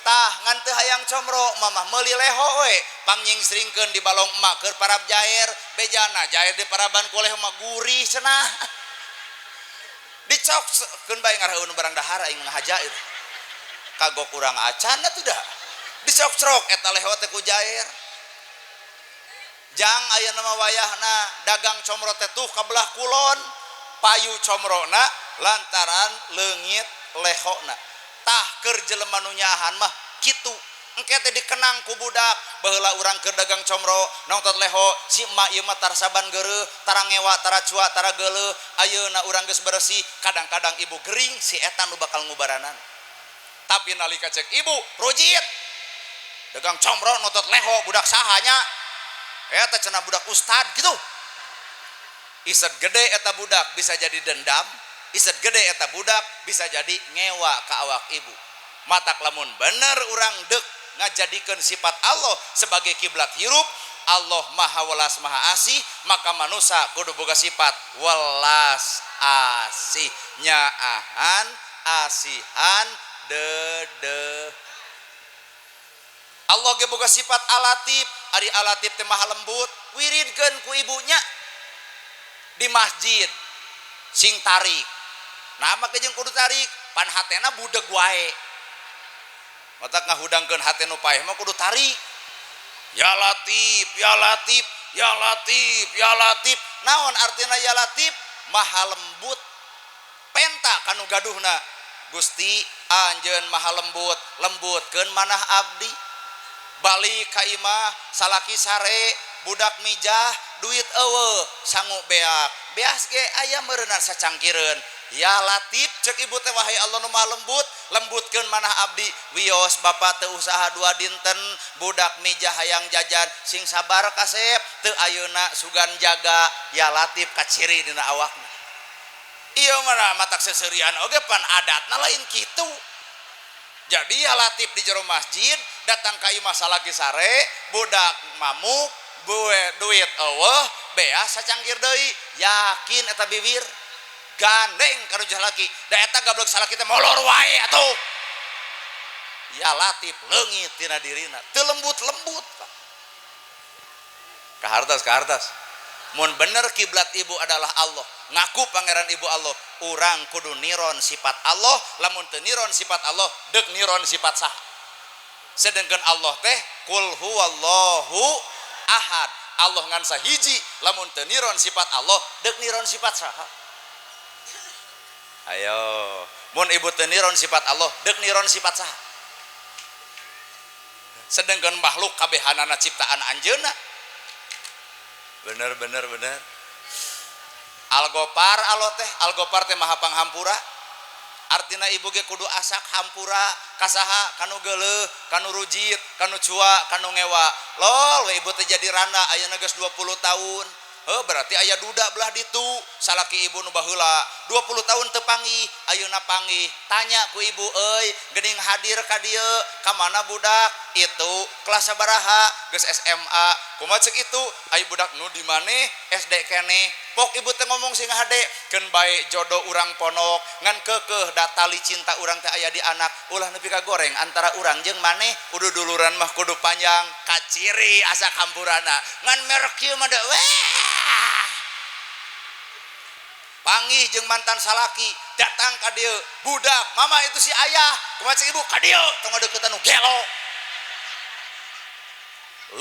tah ngan teu hayang comro mamah meuli leho we pangnyingsringkeun di balong emak keur parab jair bejana jair di paraban ku leho mah gurih cenah dicokkeun bae ngaraheun barang dahar aing ngahajair kagok kurang acan tuh dah disok-crok eta leho teh ku jair jang aya nama wayahna dagang comro teh tuh kabelah kulon payu comrona lantaran leungit lehona tah keur jelema nu nyahan mah kitu engke teh dikenang ku budak baheula urang keur dagang comro nongtot leho si emak ieu mah tar saban geureuh tara ngewa tara cua tara geuleuh ayeuna urang geus bersih kadang-kadang ibu gering si eta nu bakal ngubaranan. Tapi nalika cek ibu rojit dagang comro notot leho budak sahanya eta cenah budak ustad gitu iset gede eta budak bisa jadi dendam iset gede eta budak bisa jadi ngewa ka awak ibu matak lamun bener urang deuk ngajadikeun sifat Allah sebagai kiblat hirup Allah maha welas maha asih maka manusia kudu boga sifat welas asih nyaahan asihan dede Allah ge boga sifat alatif ari alatif teh maha lembut wiridkeun ku ibunya di masjid sing tarik nah make jeung kudu tarik pan hatena budeg wae matak ngahudangkeun hate nu paeh mah kudu tarik ya latif ya latif ya latif ya latif naon artina ya latif maha lembut penta kanu gaduhna Gusti anjeun maha lembut lembutkeun manah abdi balik ka imah salaki sare budak mijah duit eueuh sangu beak beas ge aya meureunna sacangkireun ya latif cek ibu teh wahai Allah nu maha lembut lembutkeun manah abdi wios bapa teu usaha dua dinten budak mijah hayang jajan sing sabar kasep teu ayeuna sugan jaga ya latif kaciri dina awakna iya mana matak seserian oge pan adatna lain kitu jadi ya latif di jero masjid datang ka imah salaki sare budak mamuk duit eueuh beas sacangkir deui yakin eta bibir gandeng kanu jalaki da eta gablek salaki teh molor wae atuh ya latif leungit tina dirina teu lembut-lembut ka hartas mun bener kiblat ibu adalah Allah ngaku pangeran ibu Allah urang kudu niron sifat Allah lamun teu niron sifat Allah deuk niron sifat sah sedengkeun Allah teh kul huwallahu ahad Allah ngan sahiji lamun teu niron sifat Allah deuk niron sifat sah ayo mun ibu teu niron sifat Allah deuk niron sifat sah sedengkeun makhluk kabehanana ciptaan anjeunna bener Al-Ghafar Al-Ghafar teh maha panghampura. Artina ibu ge kudu asak hampura kasaha kanu geuleuh kanu rujit kanu cua kanu ngewa lol we ibu teh jadi randa ayeuna geus 20 tahun. Berarti aya duda belah ditu salaki ibu nu baheula 20 tahun teu panggih ayeuna panggih tanya ku ibu euy geuning hadir ka dieu ka mana budak itu kelas sabaraha geus SMA kumaha ceuk itu aya budak nu di maneh SD keneh pok ibu teh ngomong sing hade keun bae jodoh urang ponok ngan keukeuh da tali cinta urang teh aya di anak ulah nepi ka goreng antara urang jeung maneh kudu duluran mah kudu panjang kaciri asa kampurana ngan merek kieu mah panggih jeung mantan salaki datang ka dieu budak mama itu si ayah kumaha ceuk ibu ka dieu tong ngadeuketan nu gelo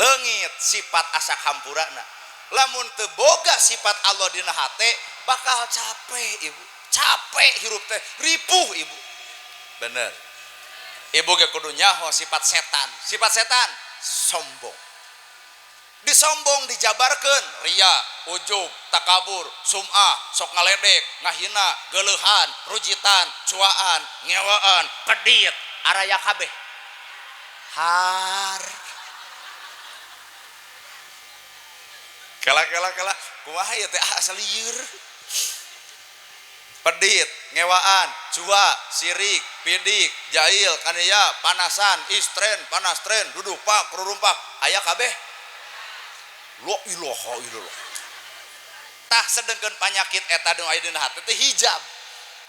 leungit sifat asa hampurana lamun teu boga sifat Allah dina hate bakal capek ibu capek hirup teh ripuh ibu bener ibu ge kudu nyaho sifat setan sombong disombong dijabarkeun ria ujub takabur sum'ah sok ngaledek ngahina geuleuhan rujitan cuaan ngewaan pedit araya kabeh har kala kumaha ya teh asal lieur pedit ngewaan cua sirik pidik jahil kaniya panasan istren panas tren duduk pak kerurumpak aya kabeh la ilaha illallah tah sedengkeun panyakit eta nu aya dina hate teh hijab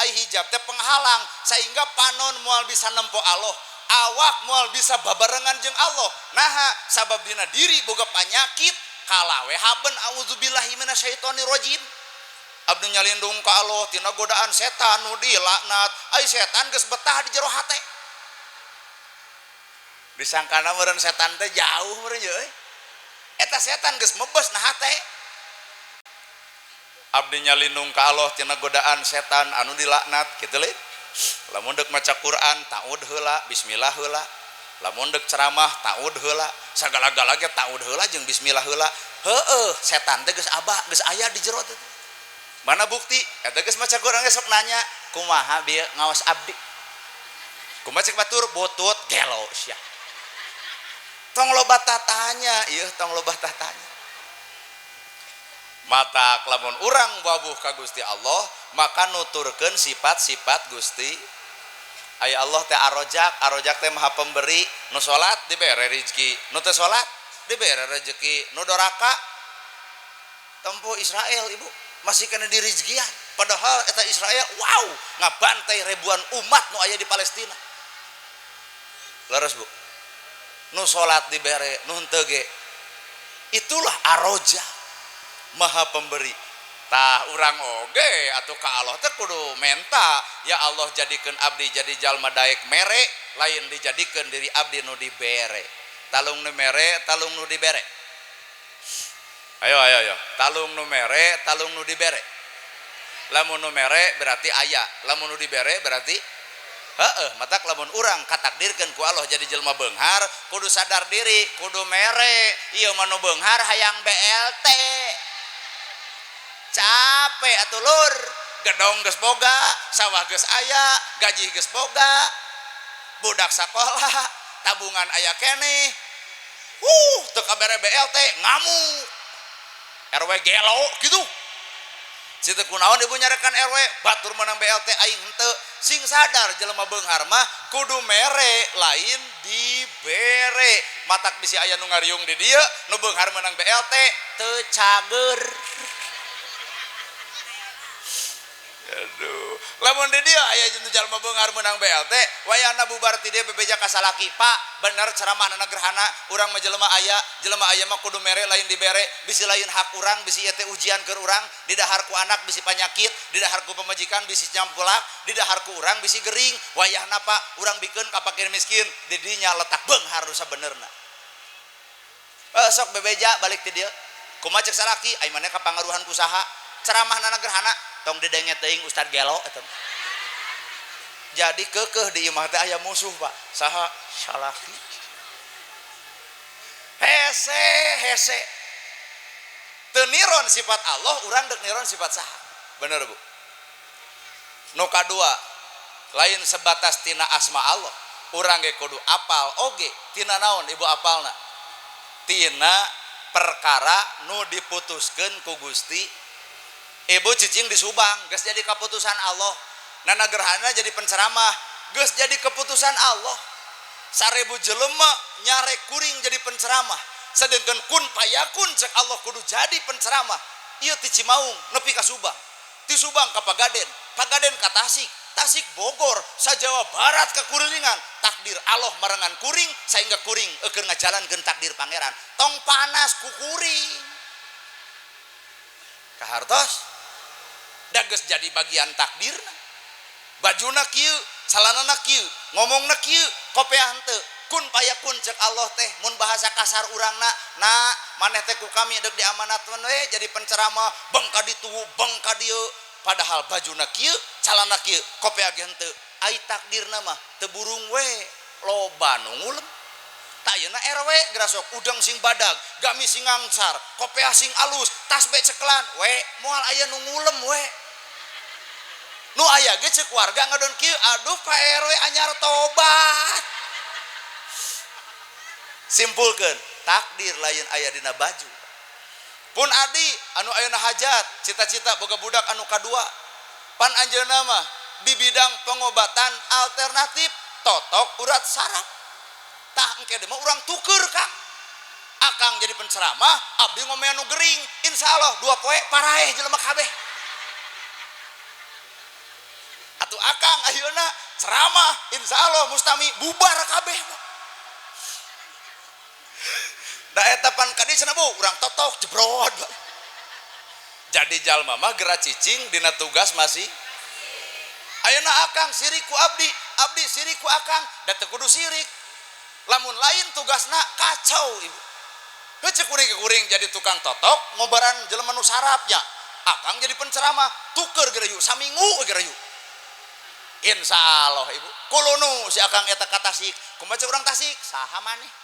ai hijab teh penghalang sehingga panon moal bisa nempo Allah awak moal bisa babarengan jeung Allah naha sabab dina diri boga panyakit kalawe haben auzubillahi minasyaitonir rajim abdi nyalindung ka Allah tina godaan setan nu dilaknat ai setan geus betah di jero hate disangkana meureun setan teh jauh meureun euy eta setan geus mebes na hate abdi nyalindung ka Allah tina godaan setan anu dilaknat kitu leuy lamun deuk maca Quran taud heula bismillah heula lamun deuk ceramah taud heula sagala-gala ge taud heula jeung bismillah heula setan teh geus abah geus aya di jero teh mana bukti eta geus maca Quran ge sok nanya kumaha bieu ngaos abdi kumaha cek batur butut gelo sia tong loba tatanya ieu tong loba tatanya mata lamun urang babuh ka Gusti Allah maka nuturkeun sifat-sifat Gusti aya Allah teh arojak teh maha pemberi nu salat dibere rezeki nu teu salat dibere rezeki nu doraka tempo Israel ibu masih kena direzekian padahal eta Israel wow ngabantai ribuan umat nu aya di Palestina leres bu nu salat dibere nu henteu ge itulah aroja maha pemberi tah urang oge atuh ka Allah teh kudu menta ya Allah jadikeun abdi jadi jalma daek mere lain dijadikeun diri abdi nu dibere talung nu mere talung nu dibere ayo talung nu mere talung nu dibere lamun nu mere berarti aya lamun nu dibere berarti matak lamun urang katakdirkeun ku Allah jadi jelema beunghar kudu sadar diri kudu mere ieu mah nu beunghar hayang BLT capek atuh lur gedong geus boga sawah geus aya gaji geus boga budak sakola tabungan aya keneh teu kabere BLT ngamuk RW gelo gitu situ kunaon ibu nyarekan RW batur menang BLT aing henteu sing sadar jelema beunghar mah kudu mere lain dibere matak bisi aya nu ngariung di dieu nu beunghar menang BLT teu cager aduh lamun di dieu aya jalma beunghar menang BLT wayana bubar ti dieu bebeja ka salaki pak bener ceramahna gerhana urang mah jelema aya mah kudu mere lain dibere bisi lain hak urang bisi ieu teh ujian keur urang di dahar ku anak bisi panyakit di dahar ku pamajikan bisi campulak di dahar ku urang bisi gering wayahna pak urang bikeun ka fakir miskin di dinya letak beunghar nu sabenerna sok bebeja balik ti dieu kumaha cek salaki ai maneh kapangaruhan ku saha ceramahna gerhana tong didenget teuing Ustad gelo eta jadi keukeuh di imah teh aya musuh pak saha salaki hese teu niron sifat Allah urang deuk niron sifat saha bener Bu. Nu kadua lain sebatas tina asma Allah, urang ge kudu apal oge tina naon ibu apalna, tina perkara nu diputuskeun ku Gusti. Ibu cicing di Subang geus jadi keputusan Allah, nana gerhana jadi penceramah geus jadi keputusan Allah. 1000 jelema nyarek kuring jadi penceramah, sedangkan kun payakun cek Allah kudu jadi penceramah. Ieu ti Cimaung nepi ka Subang, ti Subang ka Pagaden, Pagaden ka Tasik, Tasik Bogor, sajawa barat ke kurilingan. Takdir Allah marangan kuring sehingga kuring keur ngajalankeun takdir pangeran. Tong panas ku kuring kahartos da geus jadi bagian takdirna. Bajuna kieu, calanana kieu, ngomongna kieu, kopeah henteu. Kun payakun cek Allah teh mun bahasa kasar urangna, nah maneh teh ku kami deuk diamanatkeun we jadi penceramah, beng ka ditu, beng ka dieu. Padahal bajuna kieu, calana kieu, kopeah ge henteu. Ai takdirna mah teu burung we, loba nu ngulem. Tayana RW gerasok udang sing badag, gami sing ngangsar, kopeah sing alus, tasbe cekelan, we moal aya nu ngulem we. Nu aya ge ceuk warga ngadon kieu, aduh Pak RW anyar tobat. Simpulkeun, takdir lain aya dina baju. Pun adi anu ayeuna hajat, cita-cita boga budak anu kadua. Pan anjeunna mah di bidang pengobatan alternatif, totok urat saraf. Tah engke mah urang tuker Kang. Akang jadi penceramah, abdi ngomong anu gering, insyaallah 2 poe paraeh jelema kabeh. Atuh Akang ayeuna ceramah, insyaallah mustami bubar kabeh. Da eta pan kadi cenah Bu, urang totok jebrod. Jadi jalma mah geura cicing dina tugas masih. Ayeuna Akang sirik ku abdi, abdi sirik ku Akang, da teu kudu sirik. Lamun lain tugasna kacau Ibu. Heuh ceuk kuring jadi tukang totok, ngobaran jelema nu sarapnya. Akang jadi penceramah, tuker geura yuk, saminggu geura yuk. Insyaallah Ibu. Kulunu si Akang eta ka Tasik, kumaha cek urang Tasik, saha maneh?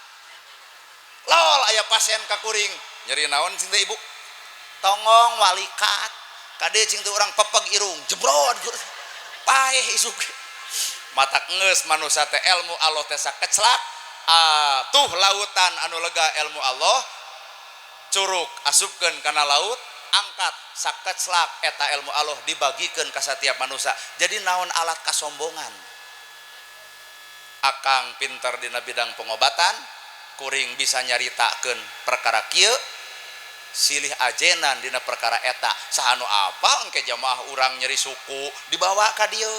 Lol aya pasien ka kuring, nyeri naon cing teh Ibu? Tongong walikat. Kade cing teh urang pepeg irung, jebrod. Paeh isuk. Matak geus manusia teh ilmu Allah teh sakeclak. Tuh lautan anu lega ilmu Allah curug asupkeun kana laut, angkat sakeclak eta ilmu Allah dibagikeun ka satiap manusia. Jadi naon alat kasombongan. Akang pinter dina bidang pengobatan, kuring bisa nyaritakeun perkara kieu, silih ajenan dina perkara eta. Sahanu apal engke jamaah urang nyeri suku dibawa ka dieu.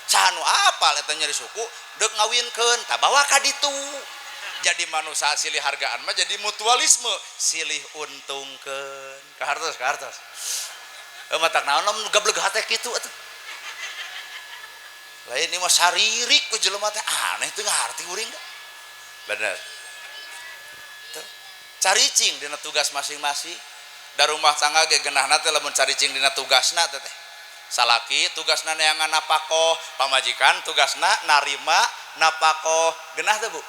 Sahanu apal eta nyeri suku deuk ngawinkeun tah bawa ka ditu. Jadi manusia silih hargaan mah jadi mutualisme, silih untungkeun. Kahartos. Matak naon gableg hate kitu atuh. Lain ieu mah saririk ku jelema teh aneh teu ngarti uring. Bener. Caricing dina tugas masing-masing. Da rumah tangga ge geunahna teh lamun caricing dina tugasna teh. Salaki tugasna neangan napakoh, pamajikan tugasna narima napakoh. Geunah teh Bu?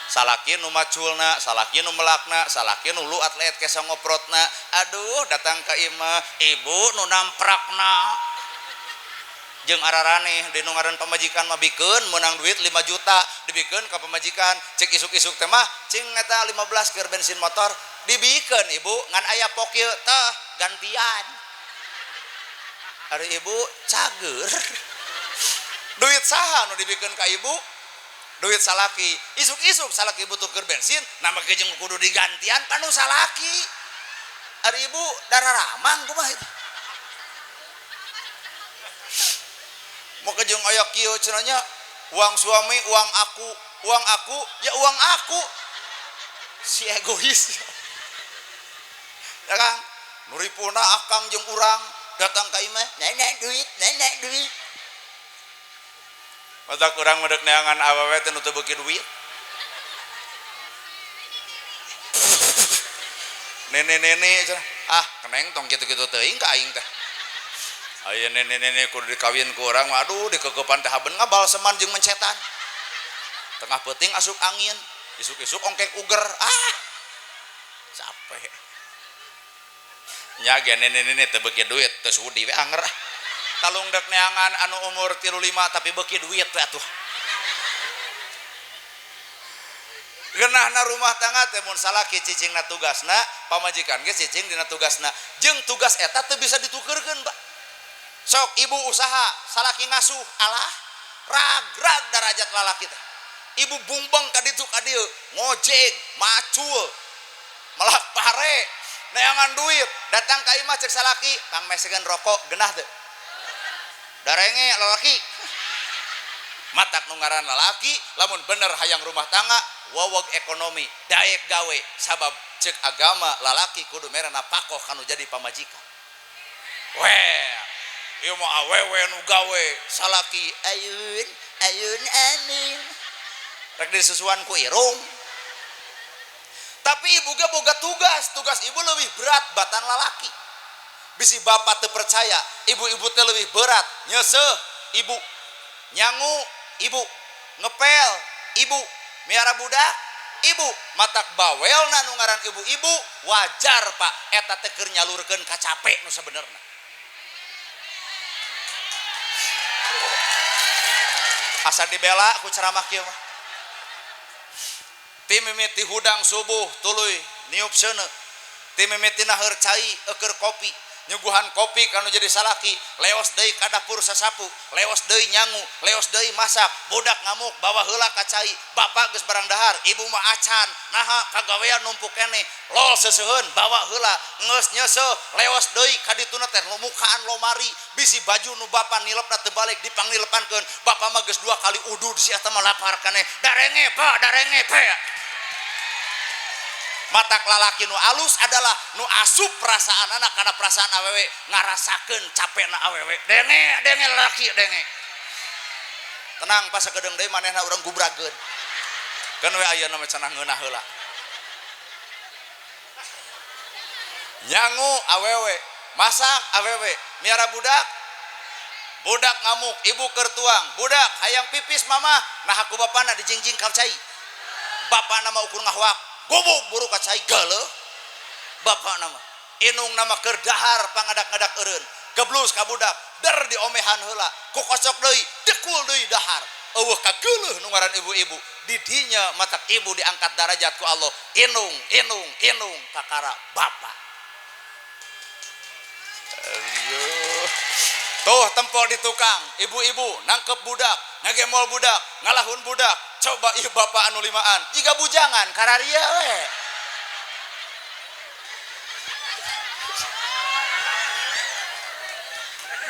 Salaki nu maculna, salaki nu melakna, salaki nu lu atlet kesa ngoprotna. Aduh datang ka imah, ibu nu namprakna. Jeung araraneh di nu ngaran pamajikan mah bikeun meunang duit 5 juta dibikeun ka pamajikan, cek isuk-isuk teh mah cing eta 15 keur bensin motor dibikeun Ibu ngan aya pok ieu teh gantian. Ari Ibu cager. Duit saha nu dibikeun ka Ibu? Duit salaki. Isuk-isuk salaki butuh keur bensin, nama jeung kudu digantian panu salaki. Ari Ibu dararamang kumaha itu? Mau kejung aya kieu cenanya uang suami uang aku ya uang aku si egois ya Kang nuripuna Akang jeung urang datang ka imah nenek duit matak urang medek neangan awewe teh nu teu beuki duit nenek cenah keneng tong kitu-kitu teuing ka aing teh. Aya nenek-nenek kudu dikawin ku urang, aduh dikekepan teh haben ngabal seman jeung mencetan. Tengah peuting asup angin, isuk-isuk ongkek uger. Capek. nya ge nini teu beuki duit teu sudi we anger talung dek neangan anu umur 35 tapi beuki duit we atuh geunahna rumah tangga teh mun salaki cicingna tugasna pamajikan ge cicing dina tugasna jeung tugas eta teu bisa ditukeurkeun Pak sok ibu usaha salaki ngasuh alah rag darajat lalaki teh ibu bungbang ka ditu ka dieu ngojek macul melak pare neangan duit datang ka imah cek salaki kang mesegan rokok genah teu darenge lalaki matak nu ngaran lalaki lamun bener hayang rumah tangga wawag ekonomi daek gawe sabab cek agama lalaki kudu mere napakoh kanu jadi pamajikan weh ieu mah awewe nu gawe salaki ayun amin rek disusuan ku irung tapi ibu ge boga tugas ibu lebih berat batan lalaki bisi bapak teu percaya ibu-ibu teh lebih berat nyeseuh ibu nyangu ibu ngepel ibu miara budak ibu matak bawelna nu ngaran ibu-ibu wajar Pak eta teh keur nyalurkeun ka capek nu sabenerna asa dibela ku ceramah kieu mah ti mimiti hudang subuh tuluy niup seuneu ti mimitina heur cai eukeur kopi nyuguhan kopi kanu jadi salaki leos deui ka dapur sasapu leos deui nyangu leos deui masak budak ngamuk bawa heula ka cai bapak geus barang dahar ibu mah acan naha kagawean numpuk keneh lol seseuheun bawa heula geus nyeuseuk leos deui ka dituna teh mukaan lomari bisi baju nu bapak nilepna teu balik dipanglilepankeun bapak mah geus 2 kali udud si eta mah lapar keneh darenge pe matak lalaki nu alus adalah nu asup perasaan anak karena perasaan awewe ngarasakeun capekna awewe denge lalaki denge tenang pas sakedeung deui manehna urang gubrageun kan we ayeuna mah cenah ngeunah heula nyangu awewe masak awewe miara budak ngamuk ibu keur tuang budak hayang pipis mama nah aku bapana dijingjing ka cai bapana mah ukur ngahwak gubuk buru ka cai geuleuh bapak nama inung nama keur dahar pangadak-ngadak eureun geblus ka budak der diomehan heula ku kosok deui dekul deui dahar eueuh ka geuleuh nu ngaran ibu-ibu di dinya matak ibu diangkat darajat ku Allah inung kakara bapak aduh tuh tempo di tukang ibu-ibu nangkep budak ngagemol budak ngalahun budak coba ieu bapak anu limaan jiga bujangan kararia we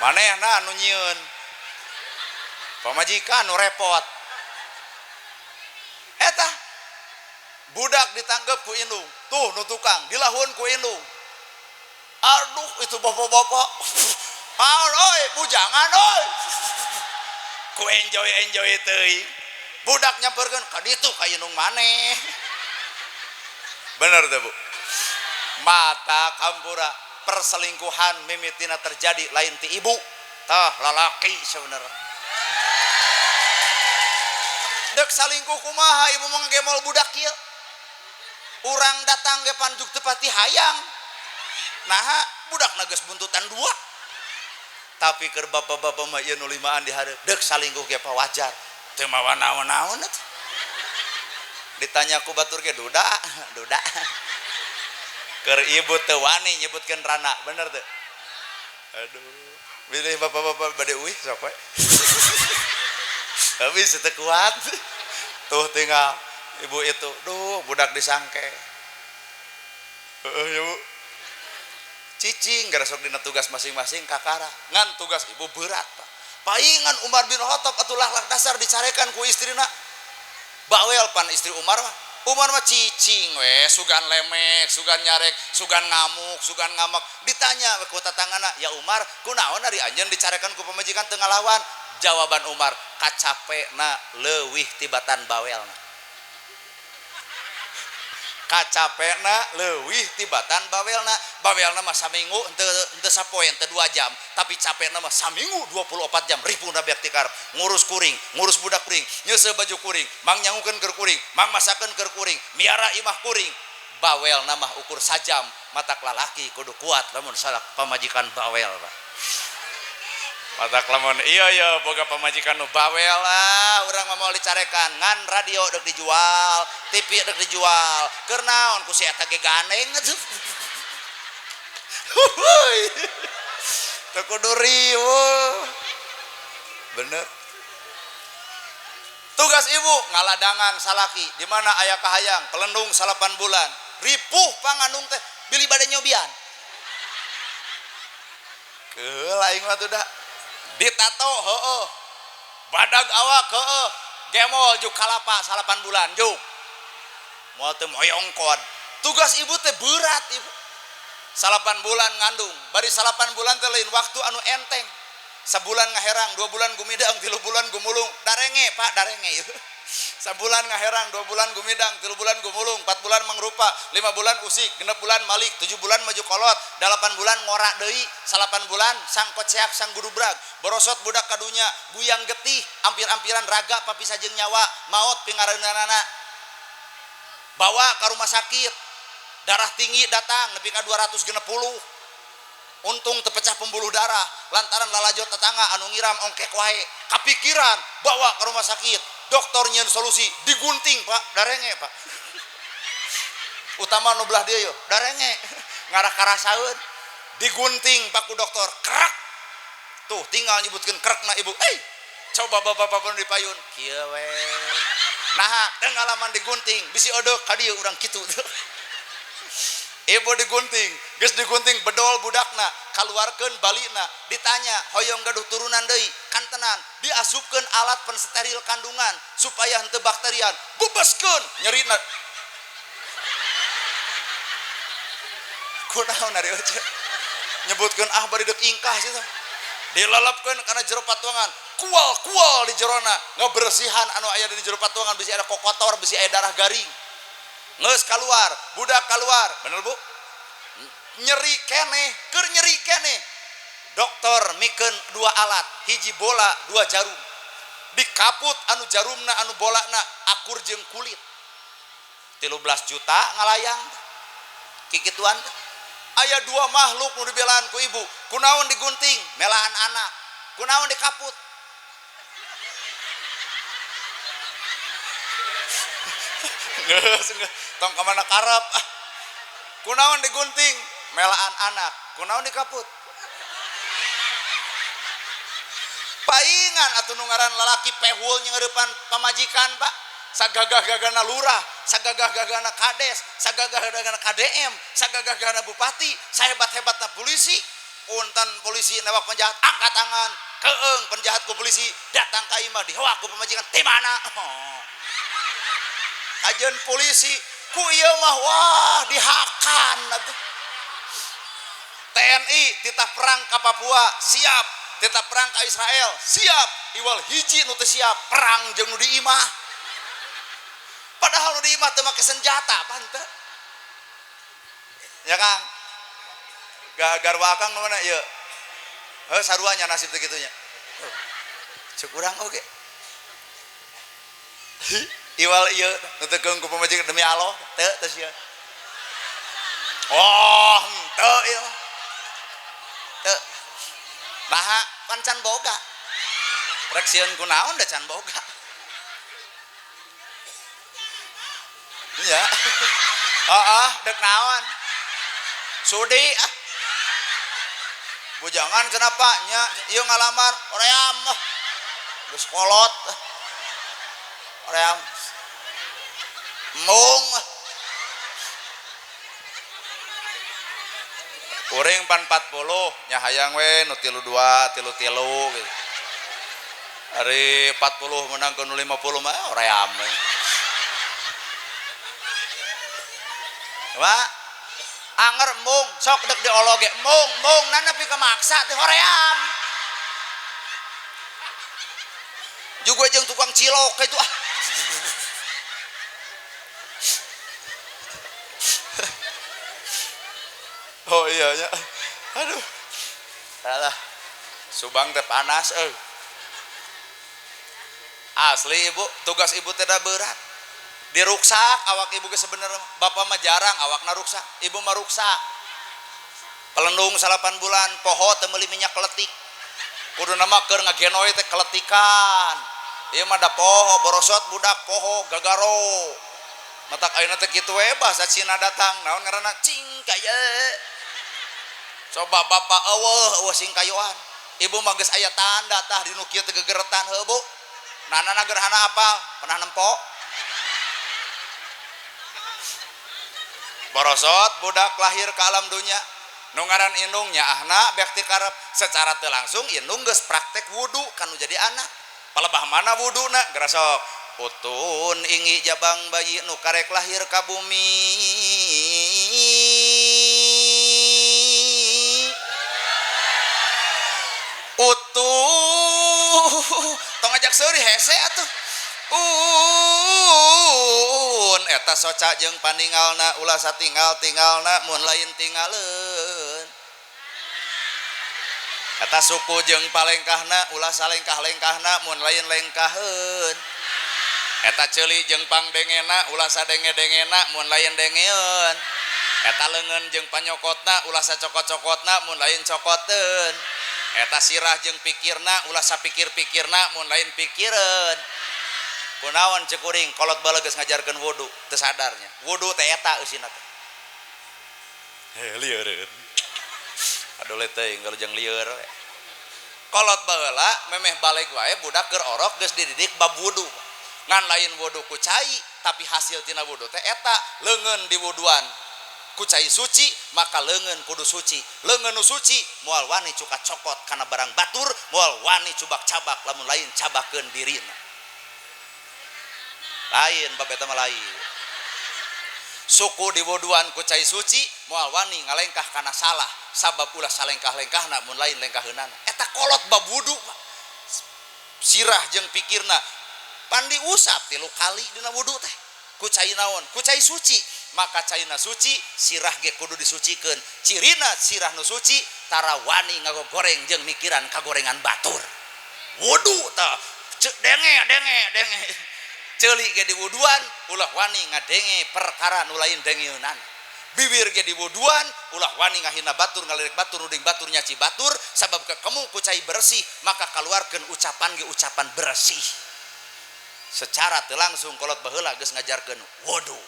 manehna anu nyieun pamajikan nu repot eta budak ditangkep ku indung tuh nu tukang dilahun ku indung aduh itu bapak-bapak oi bujangan oi ku enjoy teuing budak nyamperkeun ka ditu ka indung maneh bener teh Bu mata kampura perselingkuhan mimitina terjadi lain ti ibu tah lalaki sebenarnya dek salingkuh kumaha ibu mah ngagemol budak kieu urang datang ge panjuk teu pati hayang nah budak geus buntutan 2 tapi keur bapak-bapak mah ieu nu limaan di hareup dek salingkuh ge apa wajar teu mawa naon-naon ditanya ku batur ge duda keur ibu teu wani nyebutkeun rana bener teu aduh bilih bapak-bapak bade uih sok we habis teu kuat tuh tinggal ibu itu duh budak disangke ya Bu cicing gara sok dina tugas masing-masing kakara ngan tugas ibu berat Pak paingan Umar bin Khattab atulah dasar dicarekan ku istrina bawel pan istri Umar mah cicing we sugan lemek sugan nyarek sugan ngamuk sugan ngamak ditanya ku tatanganna ya Umar kunaon ari anjeun dicarekan ku pamajikan teu ngalawan jawaban Umar kacapena leuwih tibatan bawelna kacapena leuwih tibatan bawelna mah saminggu henteu sapoe henteu 2 jam tapi capekna mah saminggu 24 jam ripuna beak ti karep ngurus kuring ngurus budak kuring nyeuseuh baju kuring mang nyangukeun keur kuring mang masakeun keur kuring miara imah kuring bawel nama ukur sajam matak lalaki kudu kuat lamun salah pamajikan bawel Pak. Matak lamun iya boga pamajikan nu bawel lah urang mah mau dicarekan ngan radio dek dijual TV dek dijual keur naon ku si eta ge gandeng atuh. Teu kudu riweuh bener. Tugas ibu ngaladangan salaki di mana aya kahayang pelendung 8 bulan ripuh pangandung teh bili bade nyobian keul aing mah tuh da ditato heueuh badag awak heueuh gemol juk kalapa 8 bulan juk moal teu moyongkod. Tugas ibu teh berat ibu 8 bulan ngandung bari 8 bulan teh lain waktu anu enteng. Sebulan ngaherang 2 bulan gumidang 3 bulan gumulung darenge Pak darenge sebulan ngaherang 2 bulan gumidang 3 bulan gumulung 4 bulan mangrupa 5 bulan usik 6 bulan malik 7 bulan maju kolot 8 bulan ngorak deui 8 bulan sang koceak sang gudubrag borosot budak kadunya buyang getih ampir-ampiran raga papisah jeung nyawa maot pingareunana bawa ke rumah sakit darah tinggi datang nepi ka 260 untung terpecah pembuluh darah lantaran lalajo tetangga anu ngiram ongkek wae kapikiran bawa ke rumah sakit dokter nyeun solusi digunting Pak darenge Pak utama nu belah dia yo darenge ngarah karasaeun digunting Pak ku dokter krak tuh tinggal nyebutkeun krekna ibu coba bapak-bapak dipayun kieu we nah teu ngalaman digunting bisi odok ka dieu urang kitu ibu digunting, geus digunting bedol budakna, kaluarkeun balina, ditanya hoyong gaduh turunan deui, kantenan, diasupkeun alat pensteril kandungan supaya henteu bakterian, bebaskeun nyerina. Kunaon ari eueuh? Nyebutkeun bari deuk ingkah situ. Dilalapkeun kana jero patuangan, kual-kual di jerona, ngabersihan anu aya di jero patuangan bisi ada kokotor, bisi aya darah garing. Ngeus keluar, budak keluar, bener Bu? Nyeri keneh, keur nyeri keneh. Dokter mikeun 2 alat, hiji bola, 2 jarum. Dikaput anu jarumna anu bolana akur jeung kulit. 13 juta ngalayang. Kikituan aya 2 makhluk nu dibelaan ku ibu. Kunaon digunting? Melaan anak. Kunaon dikaput? Tong kamana karep kunaon digunting melaan anak kunaon dikaput paingan atuh nu ngaran lalaki pehul nyengeurepan pamajikan Pak sagagah-gagana lurah sagagah-gagana kades sagagah-gagana KDM sagagah-gagana bupati sahebat-hebatna polisi untan polisi newak penjahat angkat tangan keeng penjahat ku polisi datang ka imah dihawa ku pamajikan ti mana ajen polisi ku ieu mah wah dihakan atuh TNI titah perang ka Papua siap titah perang ka Israel siap iwal hiji nu teu siap perang jeung nu di imah padahal nu di imah teu make senjata panteu ya Kang garwa Kang nu mana ieu saruanya nasib teh kitu nya cek urang oge iwal ieu nutekeun ku pamajikan demi Allah teu sia oh teu ieu teu nah pan can boga rek sieun kunaon da can boga ya dek naon sudi bujangan kenapa nya ieu ngalamar oream geus kolot oream mung kuring pan 40 nya hayang we nu 32 33 gitu ari 40 menang ke nu 50 mah oream we Pak anger mung sok dek diologe mung nana pi kamaksa teh hoream juga jeung tukang cilok itu oh iya nya aduh alah subang teh panas asli ibu tugas ibu teh da berat diruksak awak ibu ge sebenarnya bapak mah jarang awak naruksak ibu mah ruksak pelendung 8 bulan poho teu meuli minyak keletik kudu nama keur ngagenoy teh keletikan ieu mah da poho borosot budak poho gagaro matak ayeuna teh kitu we bahasa Cina datang naon ngaranna cing kaya coba bapak eueuh sing kayuan ibu mah geus aya tanda tah dinu kieu teh gegeretan heuh Bu nanana gerhana apa pernah nempo borosot budak lahir ke alam dunia nu ngaran indung nyaahna bek ti karep secara teu langsung indung geus praktek wudu kanu jadi anak palebah mana wuduna geura sok utun ingi jabang bayi nu karek lahir ka bumi tong ajak seuri hese atuh eta soca jeung paninggalna ulah satinggal-tinggalna mun lain tinggalin eta suku jeung palengkahna ulah salengkah-lengkahna mun lain lengkaheun eta ceuli jeung pangdengena ulah sadenge-dengena mun lain dengeun eta leungeun jeung panyokotna ulah sacokot-cokotna mun lain cokoteun eta sirah jeung pikirna ulah sapikir-pikirna mun lain pikireun kunaon cekuring kolot bala geus ngajarkeun wudu teu sadarnya wudu teh eta eusina teh lieureun aduh teuing kalau jeung lieur we kolot baheula memeh baleg wae budak keur orok geus dididik bab wudu ngan lain wudu ku cai tapi hasil tina wudu teh eta leungeun di wuduan ku cai suci maka leungeun kudu suci leungeun nu suci moal wani cuka cokot kana barang batur moal wani cubak-cabak lamun lain cabakeun dirina lain bab eta mah lain suku di wuduan ku cai suci moal wani ngalengkah kana salah sabab ulah salengkah-lengkahna mun lain lengkaheunana eta kolot bab wudu sirah jeung pikirna pandi usap 3 kali dina wudu teh ku cai naon ku cai suci maka caina suci sirah ge kudu disucikeun cirina sirah nu suci tara wani ngagoreng jeung mikiran kagorengan batur wudu tah denge ceuli ge di wuduan ulah wani ngadenge perkara nu lain dengeunana bibir ge di wuduan ulah wani ngahina batur ngalirik batur nuding batur nyaci batur sabab kamu ku cai bersih maka kaluarkeun ucapan ge ucapan bersih secara teu langsung kolot baheula geus ngajarkeun wudu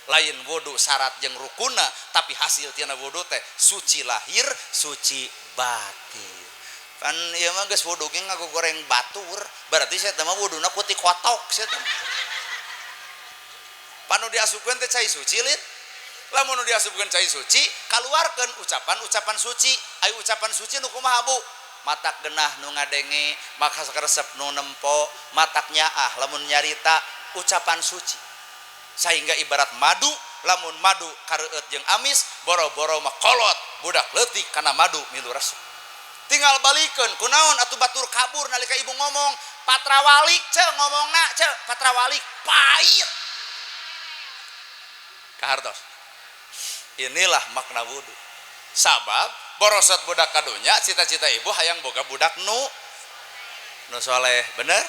lain wudu syarat jeung rukunna tapi hasil tina wudu teh suci lahir suci batin kan ieu mah geus wudu ge ngagoreng batur berarti saya teh mah wuduna putih kotok saya teh panu diasupkeun teh cai suci lin lamun nu diasupkeun cai suci kaluarkeun ucapan suci aya ucapan suci nu kumaha Bu matak genah nu ngadenge maka saresep nu nempo matak nyaah lamun nyarita ucapan suci sehingga ibarat madu lamun madu kareueut jeung amis boro-boro mah kolot budak leutik kana madu milu resep tinggal balikeun kunaon atuh batur kabur nalika ibu ngomong patrawalik ngomongna patrawalik pait kahartos inilah makna wudu sabab borosot budak kadunya cita-cita ibu hayang boga budak nu soleh bener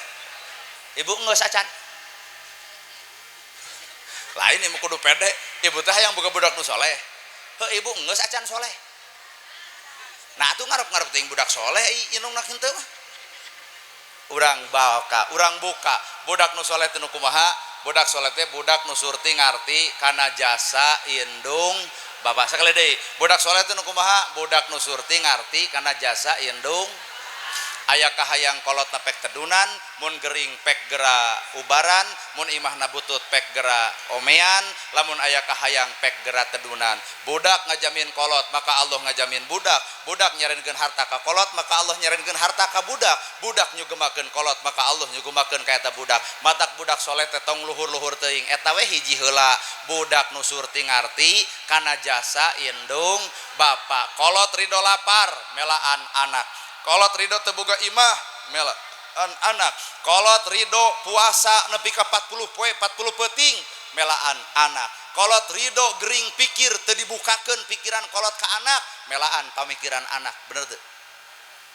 ibu geus acan lain ibu kudu pede ibu teh hayang boga budak nu soleh heuh ibu geus acan soleh nah atuh ngarep-ngarep teuing budak soleh inungna henteu mah urang buka budak nu soleh teh nu kumaha budak soleh teh budak nu surti ngarti kana jasa indung bapak sakali deui budak soleh teh nu kumaha budak nu surti ngarti kana jasa indung aya kahayang kolotna pek tedunan mun gering pek gera ubaran mun imahna butut pek gera omean lamun aya kahayang pek gera tedunan budak ngajamin kolot maka Allah ngajamin budak nyarenkeun harta ka kolot maka Allah nyarenkeun harta ka budak nyugemakeun kolot maka Allah nyugemakeun ka eta budak matak budak soleh teh tong luhur-luhur teuing eta we hiji heula budak nu surti ngarti kana jasa indung bapa kolot ridho lapar melaan anak kolot ridho teu boga imah melaan anak kolot ridho puasa nepi ka 40 poe 40 peuting melaan anak kolot ridho gering pikir teu dibukakeun pikiran kolot ka anak melaan pamikiran anak bener teu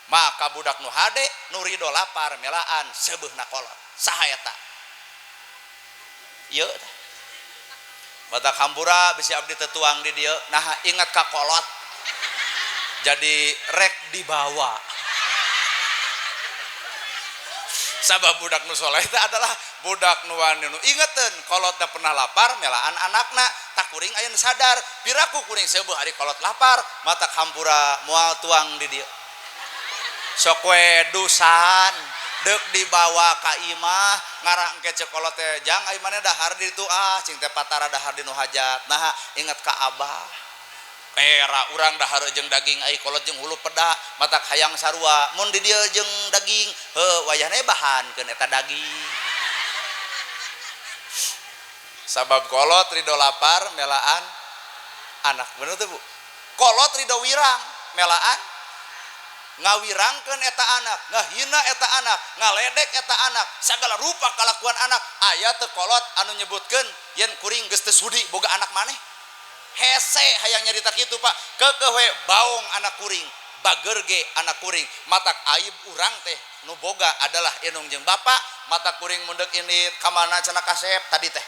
maka budak nu hade nu ridho lapar melaan seubeuna kolot saha eta ieu mata hampura bisi abdi tetuang di dieu nah ingat ka kolot jadi rek dibawa sabab budak nu soleh itu adalah budak nu wani nu ingeteun kolotna pernah lapar melaan anakna tak kuring aya nu sadar piraku kuring seubeuh hari kolot lapar mata hampura moal tuang di dieu sok we dusan deuk dibawa ka imah ngarang ke cekolot teh jang ai maneh dahar di ditu cing teh patara dahar di nu hajat nah ingat ka abah era urang dahar jeung daging ai kolot jeung hulu peda matak hayang sarua mun di dieu jeung daging heuh wayahna bahankeun eta daging sabab kolot ridho lapar melaan anak bener teh Bu kolot ridho wirang melaan ngawirangkeun eta anak ngahina eta anak ngaledek eta anak sagala rupa kalakuan anak aya teu kolot anu nyebutkeun yen kuring geus teu sudi boga anak maneh hese hayang nyarita kitu Pak keukeuh we baong anak kuring bager ge anak kuring matak aib urang teh nu boga adalah enung jeung bapa matak kuring mundek init ka mana cenah kasep tadi teh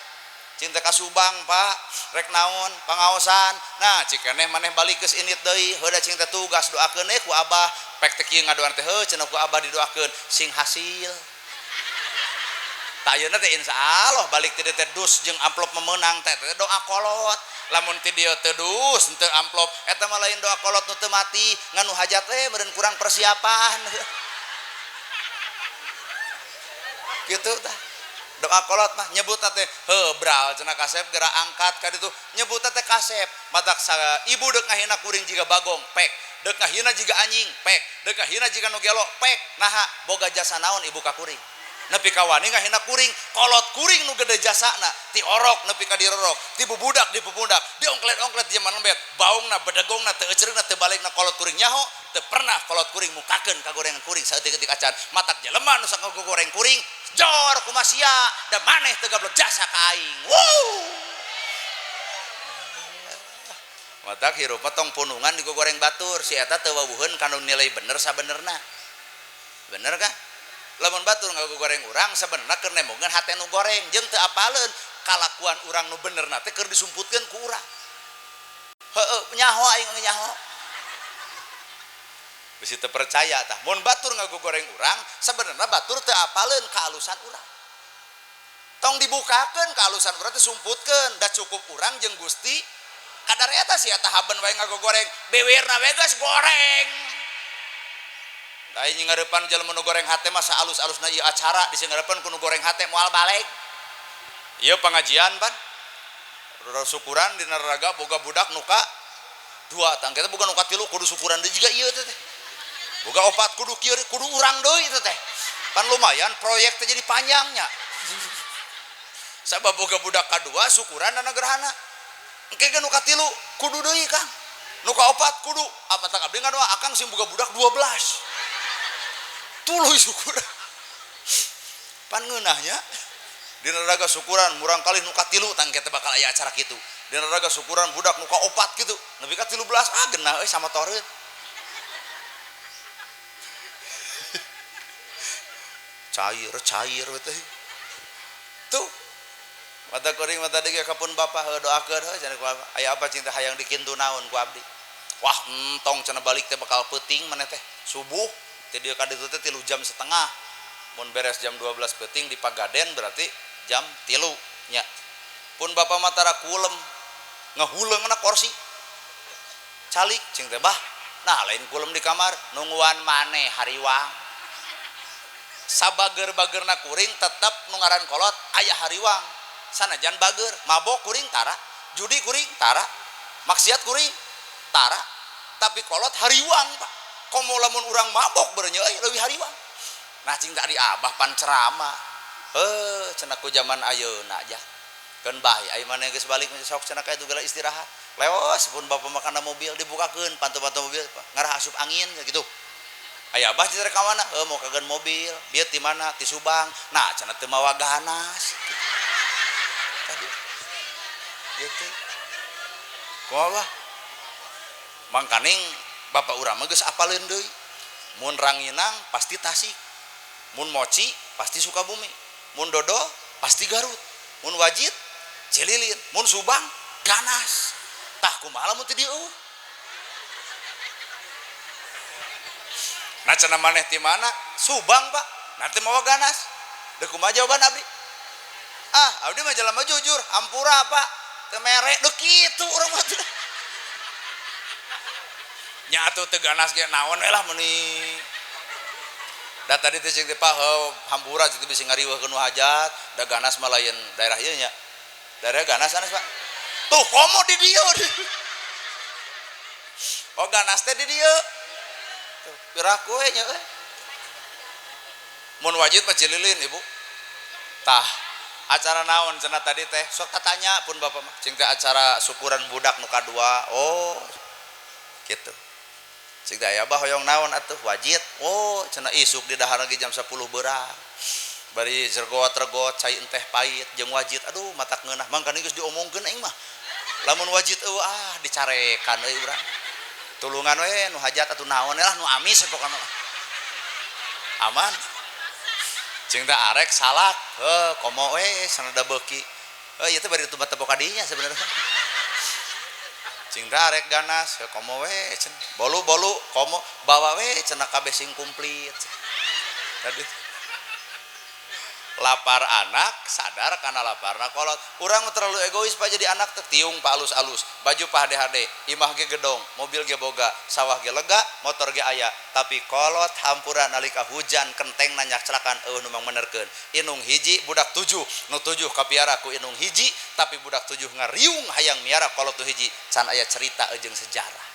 cinta ka Subang Pak rek naon pangaosan nah cikeneh maneh balik geus init deui heuda cinta tugas doakeun ku abah pek teh kieu ngadoan teh heuh cenah ku abah didoakeun sing hasil tayeuna teh insyaallah balik teh teh dus jeung amplop memenang teh doa kolot lamun ti dieu teu dus teu amplop eta mah lain doa kolot nu teu mati nganu hajat teh meureun kurang persiapan kitu tah doa kolot mah nyebutna teh heuh bral cenah kasep geura angkat ka ditu nyebutna teh kasep matak ibu deuk ngahina kuring jiga bagong pek deuk ngahina jiga anjing pek deuk ngahina jiga nu gelo pek naha boga jasa naon ibu ka kuring nepi ka wani ngahina kuring kolot kuring nu gede jasana ti orok nepi ka dirorok ti bubudak di pupundak diongklet-ongklet di zaman lembet baungna bedegongna teu ecereugna teu balikna kolot kuring nyaho teu pernah kolot kuring mukakeun ka gorengan kuring saeutik-eutik acan matak jelema nu sok ngagoreng kuring jor kumasia da maneh teu gablok jasa ka aing matak hirup tong punungan digoreng batur si eta teu wawuheun kana nilai bener sabenerna bener kan lamun batur ngagoreng urang sabenerna keur nemongan hate nu goreng jeung teu apaleun kalakuan urang nu benerna teh keur disumputkeun ku urang heueuh nyaho aing nyaho geus teu percaya tah mun batur ngagoreng urang sabenerna batur teu apaleun kaalusan urang tong dibukakeun kaalusan urang teh sumputkeun da cukup urang jeung Gusti kadar eta sia tah haben wae ngagoreng bewerna we geus goreng aing ngarepan jelema nu goreng hate mah saalus-alusna ieu acara di ngarepan ku nu goreng hate moal balik ieu pangajian pan syukuran di naraga boga budak nuka dua tang kita boga nuka tilu kudu syukuran deui juga ieu teh boga opat kudu kieu kudu urang deui itu teh kan lumayan proyek teh jadi panjangnya sabab boga budak kadua syukuran dana gerhana engke ge nuka tilu kudu deui Kang nuka opat kudu amatak abdi ngadoa akang sing boga budak 12 tuluy syukuran pan ngeunahnya dina raga syukuran murang kali nuka tilu tang kita bakal aya acara kitu dina raga syukuran budak nuka opat kitu nepi ka 13 genah euy sama toreut cair teh tuh mata kuring mata dege kapun bapa doakeun heuh cenah ku aya apa cinta hayang dikintu naon ku abdi wah entong cenah balik teh bakal peuting maneh teh subuh teh dieu ka ditu teh 3 jam setengah mun beres jam 12 peuting di Pagaden berarti jam 3 nya pun bapa matara kulem ngahuleungna kursi calik cing teh bah nah lain kulem di kamar nungguan maneh hariwang sabager-bagerna kuring tetep nu ngaran kolot aya hariwang sanajan bager mabok kuring tara judi kuring tara maksiat kuring tara tapi kolot hariwang Pak komo lamun urang mabok beureunya euy leuwih hariwang nah cing tadi abah pan ceramah cenah ku zaman ayeuna aja keun bae ai maneh geus balik sok cenah ka itu geula istirahat leos pun bapa makana mobil dibukakeun pantu-pantu mobil ngarah asup angin gitu aya abah cenah ka mana mau kageun mobil bieu ti mana ti Subang nah cenah teu mawa ganas tadi gitu kumaha mangkaning bapak urang mah geus apaleun deui mun Ranginang pasti Tasik mun Moci pasti Sukabumi mun Dodo pasti Garut mun wajid cililin mun subang ganas tah kumaha mun teu dieueuh nah cenah maneh ti mana subang Pak nanti mau ganas deuk kumaha jawaban abdi abdi mah jelema jujur hampura Pak teu mere deuk kitu urang mah nya atuh teu ganas ge naon we lah meuni da tadi teh cing teh Pak hampura jadi bisa ngariweuhkeun nu hajat da ganas mah lain daerah ieu nya daerah ganas sanes Pak tuh komo di dieu oh ganas teh di dieu tuh piraku we nya mun wajib mah cililin ibu tah acara naon cenah tadi teh sok tatanya pun bapak mah cing teh acara syukuran budak nu kadua oh gitu cing teh aya bah hoyong naon atuh wajib oh cenah isuk di dahar lagi jam 10 beurang bari jergot-regot cai teh pait jeung wajib aduh matak ngeunah mangka geus diomongkeun aing mah lamun wajib dicarekan euy urang tulungan we nu hajat atuh naon lah nu amis pokona aman cing teh arek salak komo we sanada beuki ieu teh bari tebak-tebak kadinya sebenarnya cing teh arek ganas komo we cenah bolu komo bawa we cenah kabeh sing komplit tadi lapar anak sadar karena laparna kolot urang terlalu egois Pak jadi anak teh tiung Pak alus-alus baju Pak hade-hade imah ge gedong mobil ge boga sawah ge lega motor ge aya tapi kolot hampura nalika hujan kenteng nanyak celakan nu mang menerkeun inung hiji budak 7 nu 7 kapiara ku inung hiji tapi budak 7 ngariung hayang miara kolot tu hiji can aya cerita jeung sejarah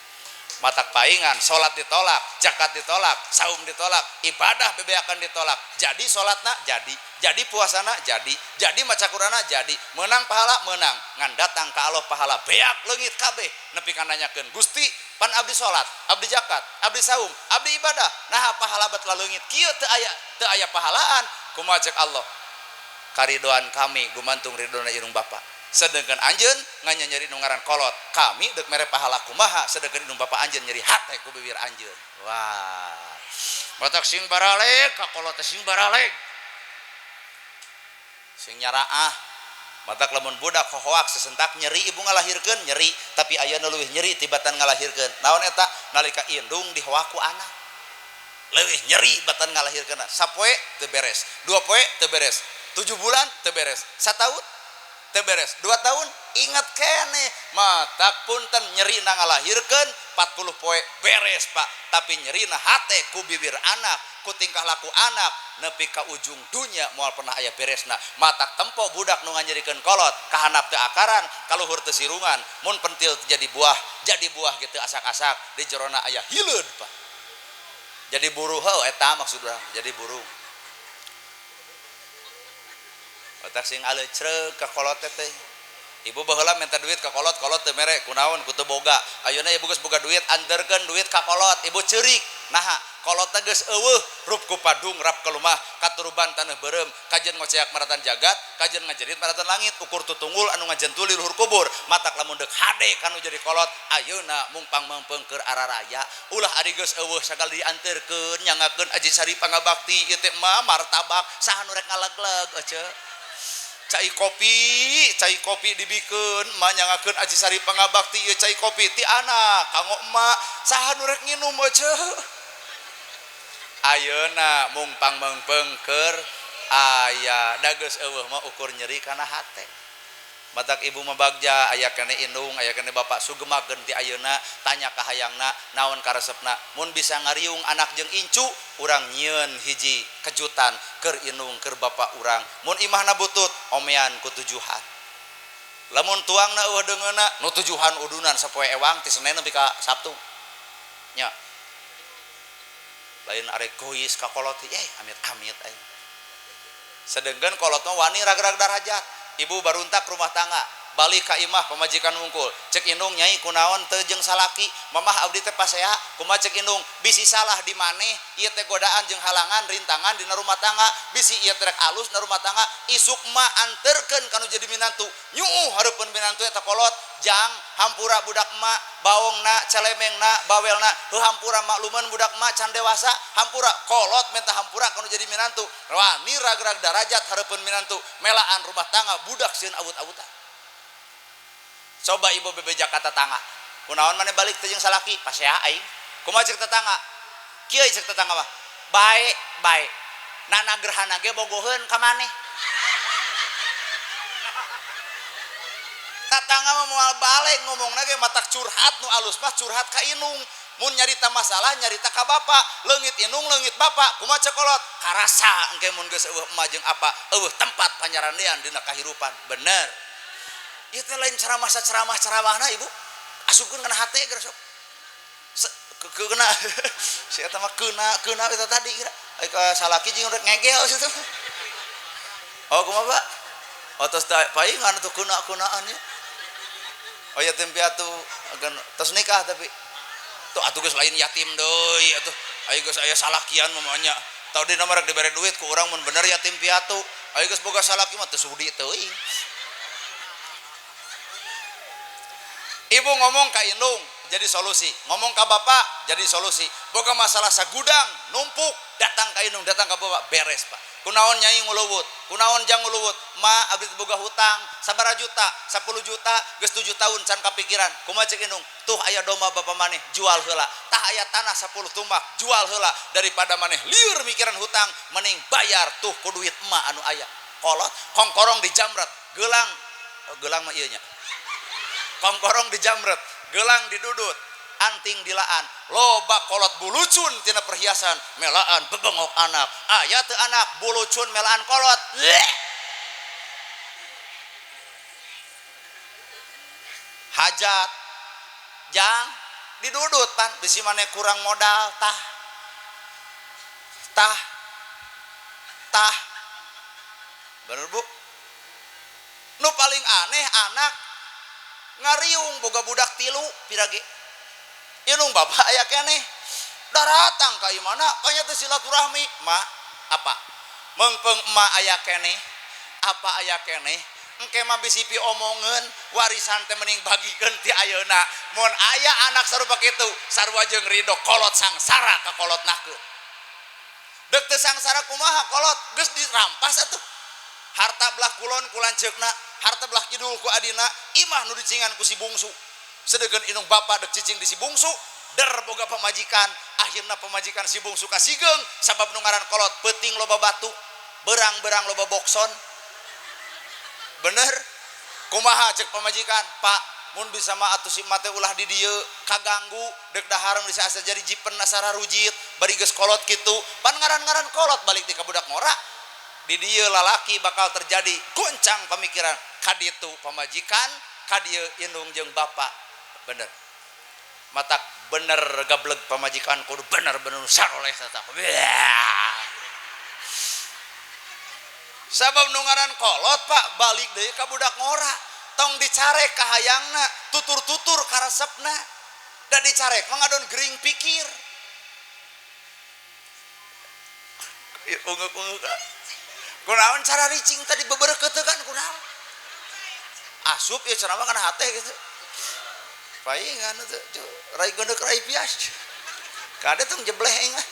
matak paingan salat ditolak zakat ditolak saum ditolak ibadah bebeakan ditolak jadi salatna jadi puasana jadi maca Qur'ana jadi menang pahala menang ngan datang ka Allah pahala beak leungit kabeh nepi ka nanyakeun Gusti pan abdi salat abdi zakat abdi saum abdi ibadah nah pahala bet leungit kieu teu aya pahalaan kumaha cek Allah karidoan kami gumantung ridona irung Bapa sedangkan anjeun nganya nyeri nu ngaran kolot kami deuk mere pahala kumaha sedangkan irung Bapa anjeun nyeri hate ku bibir anjeun wah matak sing baraleg ka kolot sing baraleg sing nyaraah matak lamun budak hohoak sesentak nyeri ibu ngalahirkeun nyeri tapi ayeuna leuwih nyeri tibatan ngalahirkeun naon eta nalika indung dihoaku anak leuwih nyeri batan ngalahirkeun sapoe teu beres 2 poe teu beres 7 bulan teu beres 1 tahun teu beres 2 tahun ingat kene matak punten nyeri na ngalahirkeun 40 poe beres Pak tapi nyeri na hate ku bibir anak ku tingkah laku anak nepi ka ujung dunya moal pernah aya beresna matak tempo budak nu nganyerikeun kolot kahandap teu akaran kaluhur teu sirungan mun pentil jadi buah gitu asak-asak di jerona aya hileud Pak jadi buruh eta maksud urang jadi burung otak sing alecreug ka kolot teh ibu baheula minta duit ka kolot teu mere kunaon ku teu boga ayeuna ibu geus boga duit anterkeun duit ka kolot ibu ceurik naha kolot teh geus eueuh rup ku padung rap ka lumah katuruban taneuh beureum kajen ngoceak maratan jagat kajen ngajerit maratan langit ukur tutunggul anu ngajentul di luhur kubur matak lamun deuk hade kanu jadi kolot ayeuna mungpang mempeng keur araraya ulah ari geus eueuh sagala dianterkeun nyangakeun aji sari pangabakti ieu teh mah martabak saha nu rek ngalegleg eceuk cai kopi dibikeun emak nyangakeun aji sari pangabakti ieu cai kopi ti anak kanggo emak saha nu rek nginum eceuk ayeuna mungpang mengpeung keur aya da geus eueuh mah ukur nyeri kana hate matak ibu mah bagja aya kene indung aya kene bapak sugemakeun ti ayeuna tanya ka hayangna naon karesepna mun bisa ngariung anak jeung incu urang nyieun hiji kejutan keur indung keur bapak urang mun imahna butut omean ku tujuhan lamun tuangna eueuh deungeuna nu tujuhan udunan sapoe ewang ti Senin nepi ka Sabtu nya lain arek gois ka kolot amit-amit aing sedengkeun kolot mah wani rag-rag darajat ibu baruntak rumah tangga balik ka imah pamajikan wungkul cek indung nyai kunaon teu jeung salaki mamah abdi teh pasea kumaha cek indung bisi salah di maneh ieu teh godaan jeung halangan rintangan dina rumah tangga bisi ieu teh rek alus na rumah tangga isuk mah anterkeun kanu jadi minantu nyuuh hareupeun minantu eta kolot jang hampura budak mak baongna calemengna bawelna heuh hampura makluman budak mak can dewasa hampura kolot minta hampura kanu jadi minantu wani rag-rag darajat hareupeun minantu melaan rumah tangga budak sieun awut-awutan coba ibu bebejak ka tetangga kunaon maneh balik teh jeung salaki pasea aing kumaha cek tetangga kieu cek tetangga mah bae nana gerhana ge bogoheun ka maneh tetangga mah moal balik ngomongna ge matak curhat nu alus mah curhat ka inung mun nyarita masalah nyarita ka bapak leungit inung leungit bapak kumaha cek kolot karasa engke mun geus eueuh emah jeung apa eueuh tempat panyarandean dina kahirupan bener ieu teh lain ceramah-ceramahna ibu asupkeun kana hate geus sok keuna si eta mah keuna eta tadi kira ai ka salaki jeung rek ngegel situ oh kumaha Pak otos paingan atuh keuna-keunaan nya oh yatim piatu agan tos nikah tapi tuh atuh geus lain yatim deui atuh aya geus aya salakian mamanya tau di nomor dibere duit ku urang mun bener yatim piatu aya geus boga salaki mah teu sudi teuing ibu ngomong ka indung jadi solusi ngomong ka bapak jadi solusi boga masalah sagudang numpuk datang ka indung datang ka bapak beres Pak kunaon nyai nguluwut kunaon jang nguluwut ma abdi boga hutang sabaraha juta 10 juta geus 7 tahun can kapikiran kumaha cek indung tuh aya domba bapa maneh jual heula tah aya tanah 10 tumbak jual heula daripada maneh lieur mikiran hutang mending bayar tuh ku duit emak anu aya kolot kongkorong di jamret gelang mah ieu nya kongkorong di jamret gelang didudut anting dilaan loba kolot bulucun tina perhiasan melaan bebengok anak aya teu anak bulucun melaan kolot hajat jang didudut pan bisi maneh kurang modal tah bener bu nu paling aneh anak ngariung boga budak tilu pirage inung bapak aya keneh daratang ka imana kanya teh silaturahmi ma apa meungpeung emak aya keneh apa aya keneh engke mah bisi pi omongeun warisan teh mending bagikeun ti ayeuna mun aya anak sarupa kitu sarua jeung ridho kolot sangsara ka kolot nakeun deuk teu sangsara kumaha kolot geus dirampas atuh harta belah kulon kulanceukna harta belah kidul ku adina imah nu dicingan ku si bungsu sedeukeun inung bapak dek cicing di si bungsu der boga pamajikan akhirna pamajikan si bungsu kasigeung sabab nu ngaran kolot peuting loba batu berang-berang loba bokson bener kumaha cek pamajikan Pak mun bisa mah atuh si mate ulah di dieu kaganggu dek daharem bisa asa jadi jipen nasara rujit bari geus kolot kitu pan ngaran-ngaran kolot balik di ka budak ngora di dieu lalaki bakal terjadi goncang pemikiran kaditu pamajikan kadieu indung jeung bapak bener matak bener gableg pamajikan kudu bener-bener saroleh tetap sabab nu ngaran kolot Pak balik deui ka budak ngora tong dicarek ka hayangna tutur-tutur ka resepna da dicarek mah ngadon gering pikir unguk-unguk kunaon cara ricing tadi bebereukeut kan kunaon asup ya ceramah kana hate gitu paingan tuh rai gondok rai pias kada tuh jebleh engah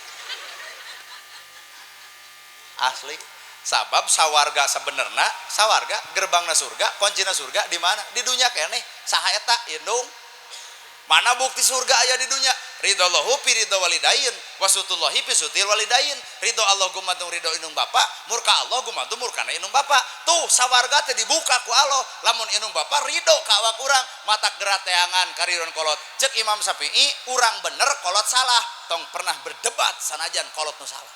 asli sabab sawarga sebenarnya sawarga gerbangna surga kuncina surga di mana di dunia keneh saha eta indung mana bukti surga aya di dunia ridallahu fi ridho walidain wasutullahi fi sutil walidain ridho Allah gumantung ridho indung bapak murka Allah gumantung murkana indung bapak tuh sawarga teh dibuka ku Allah lamun indung bapak ridho ka awak urang matak gerat teangan kariron kolot cek Imam Syafi'i urang bener kolot salah tong pernah berdebat sanajan kolot nu salah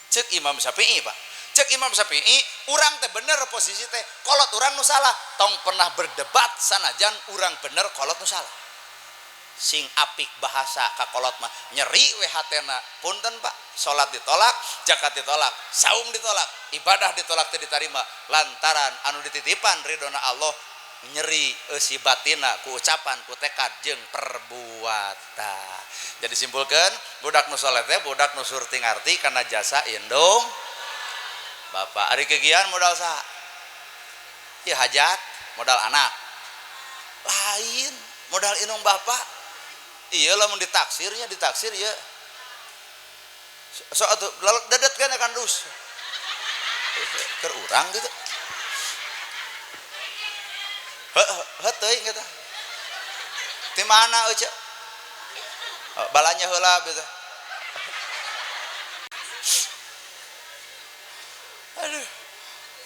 cek Imam Syafi'i Pak cek Imam Syafi'i urang teh bener posisi teh kolot urang nu salah tong pernah berdebat sanajan urang bener kolot nu salah sing apik bahasa kakolot mah nyeri we hatena punten Pak salat ditolak zakat ditolak saum ditolak ibadah ditolak teu ditarima lantaran anu dititipan ridona Allah nyeri eusi batina ku ucapan ku tekad jeung perbuatan. Jadi simpulkeun budak nu saleh teh budak nu surti ngarti kana jasa indung Bapak. Ari kegiatan modal saha? Ieu hajat modal anak. Lain modal indung Bapak. Iya lamun ditaksirnya ditaksir ya. So atuh dadet kan akan dus. Keur urang gitu. Teuing kita di mana aja balanya heula gitu. Aduh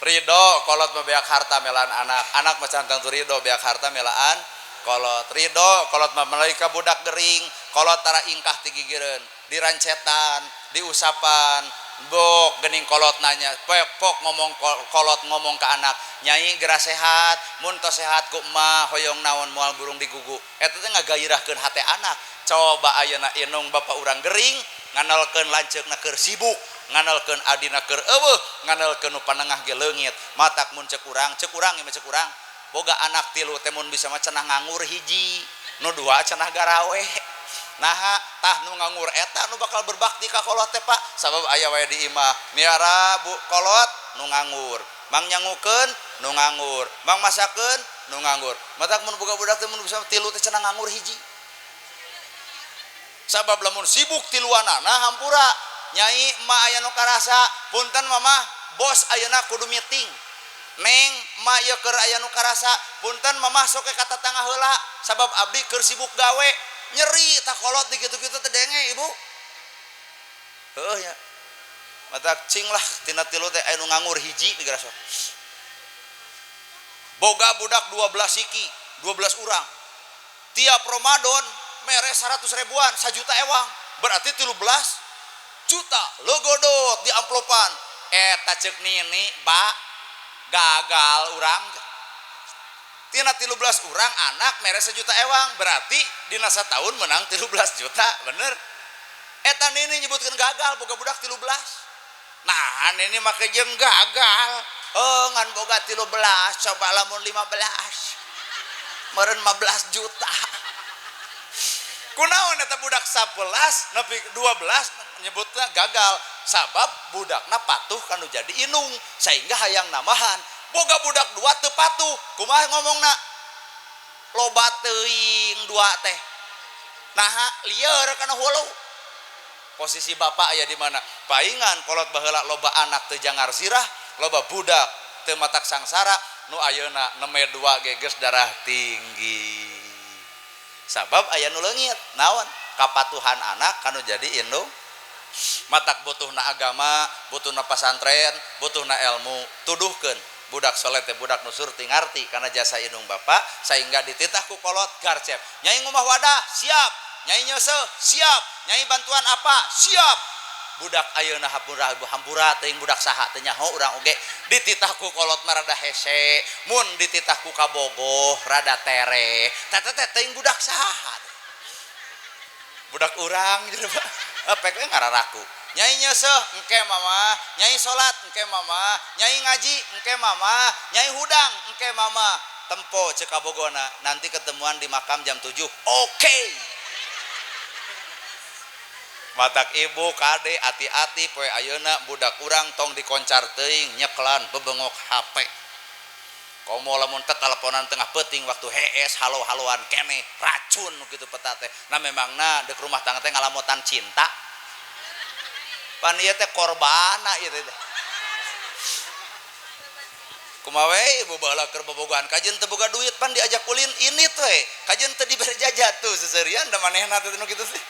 ridho kolot beak harta melaan anak mah cantang tu ridho beak harta melaan kolot ridho kolot mah malaika budak gering kolot tara ingkah tigigireun dirancetan diusapan bok gening kolot nanya pok ngomong kolot ngomong ke anak nyai geura sehat mun tos sehat ku emak hoyong naon moal burung digugu eta teh ngagairahkeun hate anak. Coba ayeuna inung bapak urang gering nganalkeun lanceukna keur sibuk nganalkeun adina keur eueuh nganalkeun nu panengah ge leungit matak mun cek urang ieu mah cek urang boga anak tilu teh mun bisa mah cenah nganggur hiji nu dua cenah garawe. Nah tah nu nganggur eta nu bakal berbakti ka kolot teh Pak sabab aya wae di imah miara bu kolot nu nganggur mang nyangukeun nu nganggur mang masakeun nu nganggur matak mun boga budak teh mun bisa tilu teh cenah nganggur hiji sabab lamun sibuk tiluana nah hampura nyai emak aya nu karasa punten mama bos ayeuna kudu meeting neng emak ieu keur aya nu karasa punten mama sok ke kata tangah heula sabab abdi keur sibuk gawe nyeri tak kolot di gitu-gitu teh denge ibu. Heuh nya. Mata cing lah tina tilu teh anu nganggur hiji digarasa. Boga budak 12 siki, 12 urang. Tiap Ramadan mere 100 ribuan, 1 juta ewang. Berarti 13 juta logodot di amplopan. Eta ceuk nini, Pak, gagal urang. Tina 13 urang anak mere 1 juta ewang berarti dina satahun menang 13 juta bener. Eta nini nyebutkeun gagal boga budak 13. Nah nini make jeung gagal ngan boga 13 coba lamun 15 meureun 15 juta. Kunaon eta budak 11 nepi 12 nyebutna gagal sabab budakna patuh kanu jadi inung sehingga hayang namahan. Boga budak dua teu patuh kumaha ngomongna loba teuing dua teh naha lieur kana hulu. Posisi bapak aya di mana paingan kolot baheula loba anak teu jangar sirah loba budak teu matak sangsara nu ayeuna neme dua ge geus darah tinggi sabab aya nu leungit naon kapatuhan anak kanu jadi indung matak butuhna agama butuhna pesantren butuhna ilmu tuduhkeun budak soleh teh budak nu surti ngarti karena jasa indung bapak sehingga dititah ku kolot garcep nyai ngumah wadah siap nyai nyeuseum siap nyai bantuan apa siap budak ayeuna hampura teuing budak saha teh nyaho urang oge dititah ku kolot mah rada hese mun dititah ku kabogoh rada tere teh teuing budak saha budak urang gitu Pak pek we ngararaku nyai nyeuseum engke mama nyai salat engke mama nyai ngaji engke mama nyai hudang engke mama tempo cek kabogona nanti ketemuan di makam jam 7 oke. Matak ibu kade hati-hati poe ayeuna budak urang tong dikoncar teuing nyeklan bebengok HP komo lamun teh teleponan tengah peuting waktu hees halo-haloan kene racun gitu peta teh nah memangna deuk rumah tangga teh ngalamotan cinta pan ieu teh korbana ieu teh kumaha we ibu baheula keur bobogohan kajeun teu boga duit pan diajak ulin ini teh kajeun teu dibere jajan tuh seseurian da manehna teh nu kitu teh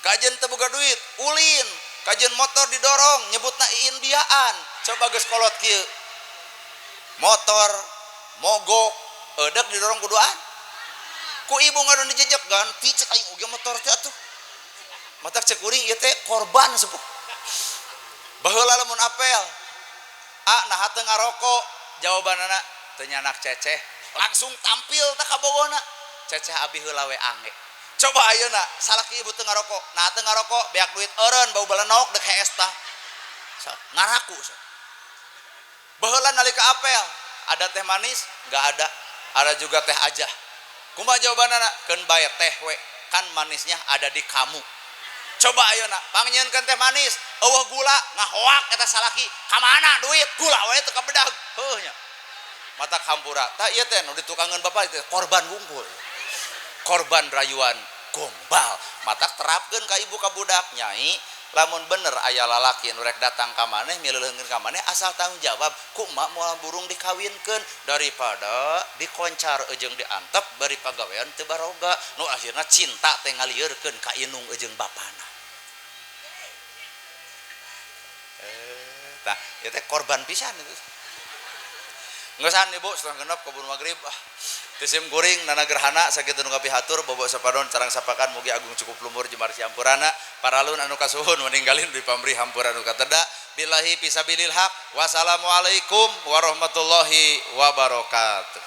kajeun teu boga duit ulin kajeun motor didorong nyebutna iindiaan coba geus kolot kieu motor mogok eudek didorong kuduan ku ibu ngadon dijejek ganti cek aing oge motor teh atuh matak cek kuring ieu teh korban sepuh baheula lamun apel nah teu ngarokok jawabanana teu nyanak ceceh langsung tampil teh ka bogona ceceh abi heula we ange. Coba ayeuna salaki ibu teu ngarokok, nah teu ngarokok beak duit eureun bau balenok dek hees tah. Ngaraku. Baheula nalika apel, ada teh manis? Enggak ada. Ada juga teh aja. Kumaha jawabanana? Keun bae teh we, kan manisnya ada di kamu. Coba ayeuna pangnyeunkeun teh manis, eueuh gula ngahoak eta salaki, ka mana duit? Gula we teu kabedag. Heuh nya. Mata hampura. Tah ieu teh nu ditukangeun bapak teh korban wungkul. Korban rayuan gombal. Mata terapkeun ka ibu ka budak nyai, lamun bener aya lalaki nu rek datang ka maneh mileuleungkeun ka maneh asal tanggung jawab kumaha moal burung dikawinkeun daripada dikoncar ejeung diantep bari pagawean teu baroga nu akhirna cinta teh ngalieureun ka inung ejeung bapana. Tah ieu teh korban pisan itu. Ngeusan ibu setengah genep kebun magrib tisim kuring nana gerhana sakitu nu kapihatur bobok sapadon carang sapakan mugi agung cukup lumur jemarsi hampurana paralun anu kasuhun meninggalin di pamri hampura anu kateda billahi fisabilil haq wassalamualaikum warahmatullahi wabarakatuh.